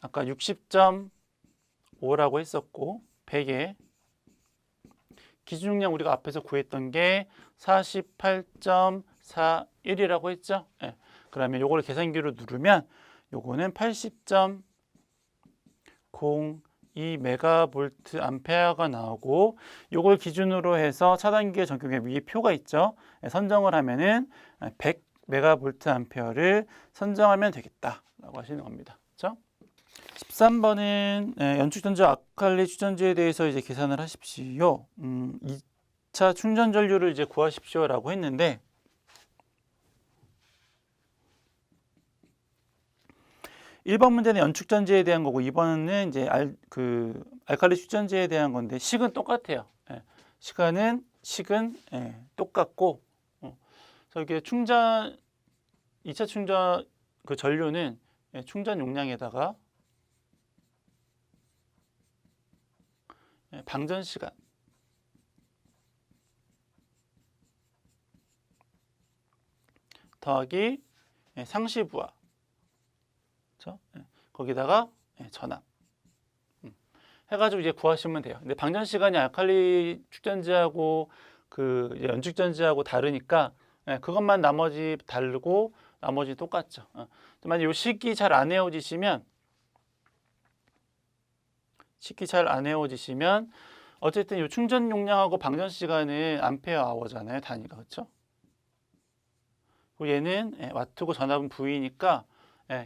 아까 60.5라고 했었고 100의 기준 용량 우리가 앞에서 구했던 게 48.41이라고 했죠. 그러면 요거를 계산기로 누르면 요거는 80.02 메가볼트 암페어가 나오고, 요걸 기준으로 해서 차단기의 전격의 위에 표가 있죠. 선정을 하면은 100 메가볼트 암페어를 선정하면 되겠다라고 하시는 겁니다. 그렇죠? 13번은 연축전지 아칼리 추전지에 대해서 이제 계산을 하십시오. 2차 충전 전류를 이제 구하십시오라고 했는데, (1번) 문제는 연축전지에 대한 거고 2번은 이제 알칼리 추전지에 대한 건데 식은 똑같아요. 식은 똑같고, 그래서 이게 2차 충전 그 전류는 충전 용량에다가 방전 시간 더하기 상시 부하, 그렇죠? 거기다가 전압 해가지고 이제 구하시면 돼요. 근데 방전 시간이 알칼리 축전지하고 그 연축전지하고 다르니까 그것만 나머지 다르고 나머지 똑같죠. 만약 이 식이 잘 안 외워지시면 식기 잘 안 외워지시면 어쨌든 이 충전 용량하고 방전 시간은 암페어 아워잖아요. 단위가. 그렇죠? 그리고 얘는 와트고 전압은 V니까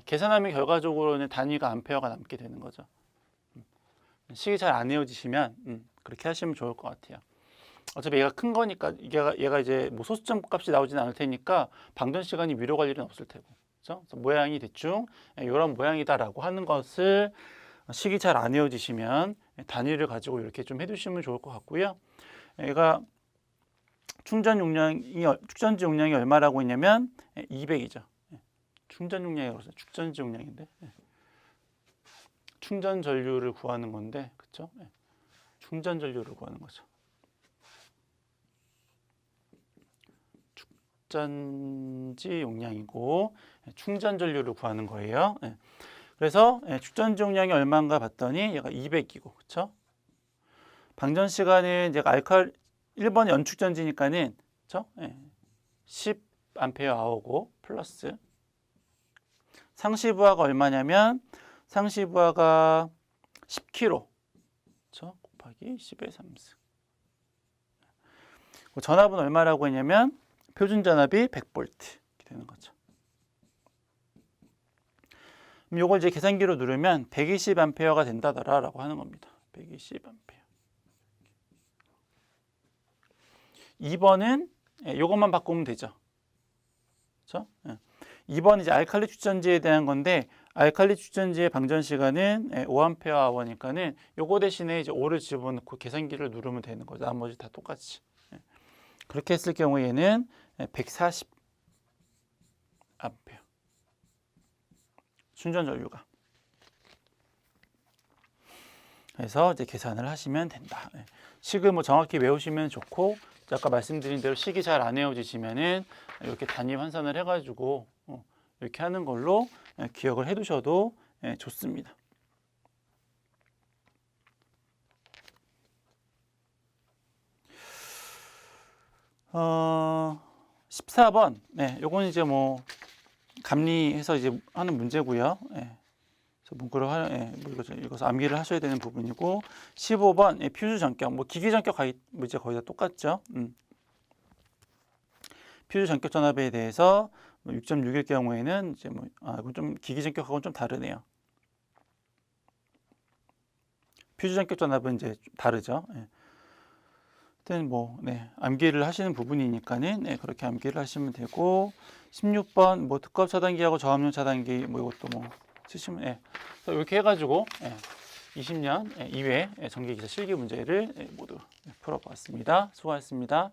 계산하면 결과적으로는 단위가 암페어가 남게 되는 거죠. 식이 잘 안 외워지시면 그렇게 하시면 좋을 것 같아요. 어차피 얘가 큰 거니까 얘가 이제 뭐 소수점 값이 나오진 않을 테니까 방전 시간이 위로 갈 일은 없을 테고. 그렇죠? 그래서 모양이 대충 이런 모양이다라고 하는 것을 식이 잘 안 외워지시면 단위를 가지고 이렇게 좀 해두시면 좋을 것 같고요. 얘가 충전지 용량이 얼마라고 했냐면 200이죠. 충전 용량이 그래서 충전지 용량인데 충전 전류를 구하는 건데, 그렇죠? 충전 전류를 구하는 거죠. 축전지 용량이고 충전 전류를 구하는 거예요. 그래서 축전지 용량이 얼마인가 봤더니 얘가 200이고, 그렇죠? 방전 시간은 이제 1번 연축전지니까는, 그렇죠? 10A/h고 플러스 상시부하가 얼마냐면 상시부하가 10kg, 그렇죠? 곱하기 10의 3승. 전압은 얼마라고 했냐면 표준 전압이 100V 이렇게 되는 거죠. 그럼 이걸 이제 계산기로 누르면 120A가 된다더라라고 하는 겁니다. 120A. 2번은 이것만 바꾸면 되죠. 그렇죠? 2번 이제 알칼리 축전지에 대한 건데 알칼리 축전지의 방전 시간은 5A/h니까는 요거 대신에 이제 5를 집어넣고 계산기를 누르면 되는 거죠. 나머지 다 똑같이. 그렇게 했을 경우에는 140A 순전 전류가. 그래서 이제 계산을 하시면 된다. 식을 뭐 정확히 외우시면 좋고, 아까 말씀드린 대로 식이 잘 안 외워지시면은 이렇게 단위 환산을 해가지고 이렇게 하는 걸로 기억을 해두셔도 좋습니다. 14번. 요건 이제 뭐 감리해서 이제 하는 문제고요. 문구를 읽어서 암기를 하셔야 되는 부분이고, 15번 퓨즈 전격, 뭐 기기 전격 문제 거의 다 똑같죠. 퓨즈 전격 전압에 대해서 6.6일 경우에는 이제 이건 좀 기기 전격하고는 좀 다르네요. 퓨즈 전격 전압은 이제 좀 다르죠. 하여튼 뭐 암기를 하시는 부분이니까는 그렇게 암기를 하시면 되고, 16번 뭐 특급 차단기하고 저압용 차단기 뭐 이것도 뭐 쓰시면 이렇게 해가지고 20년 이외 전기기사 실기 문제를 모두 풀어보았습니다. 수고하셨습니다.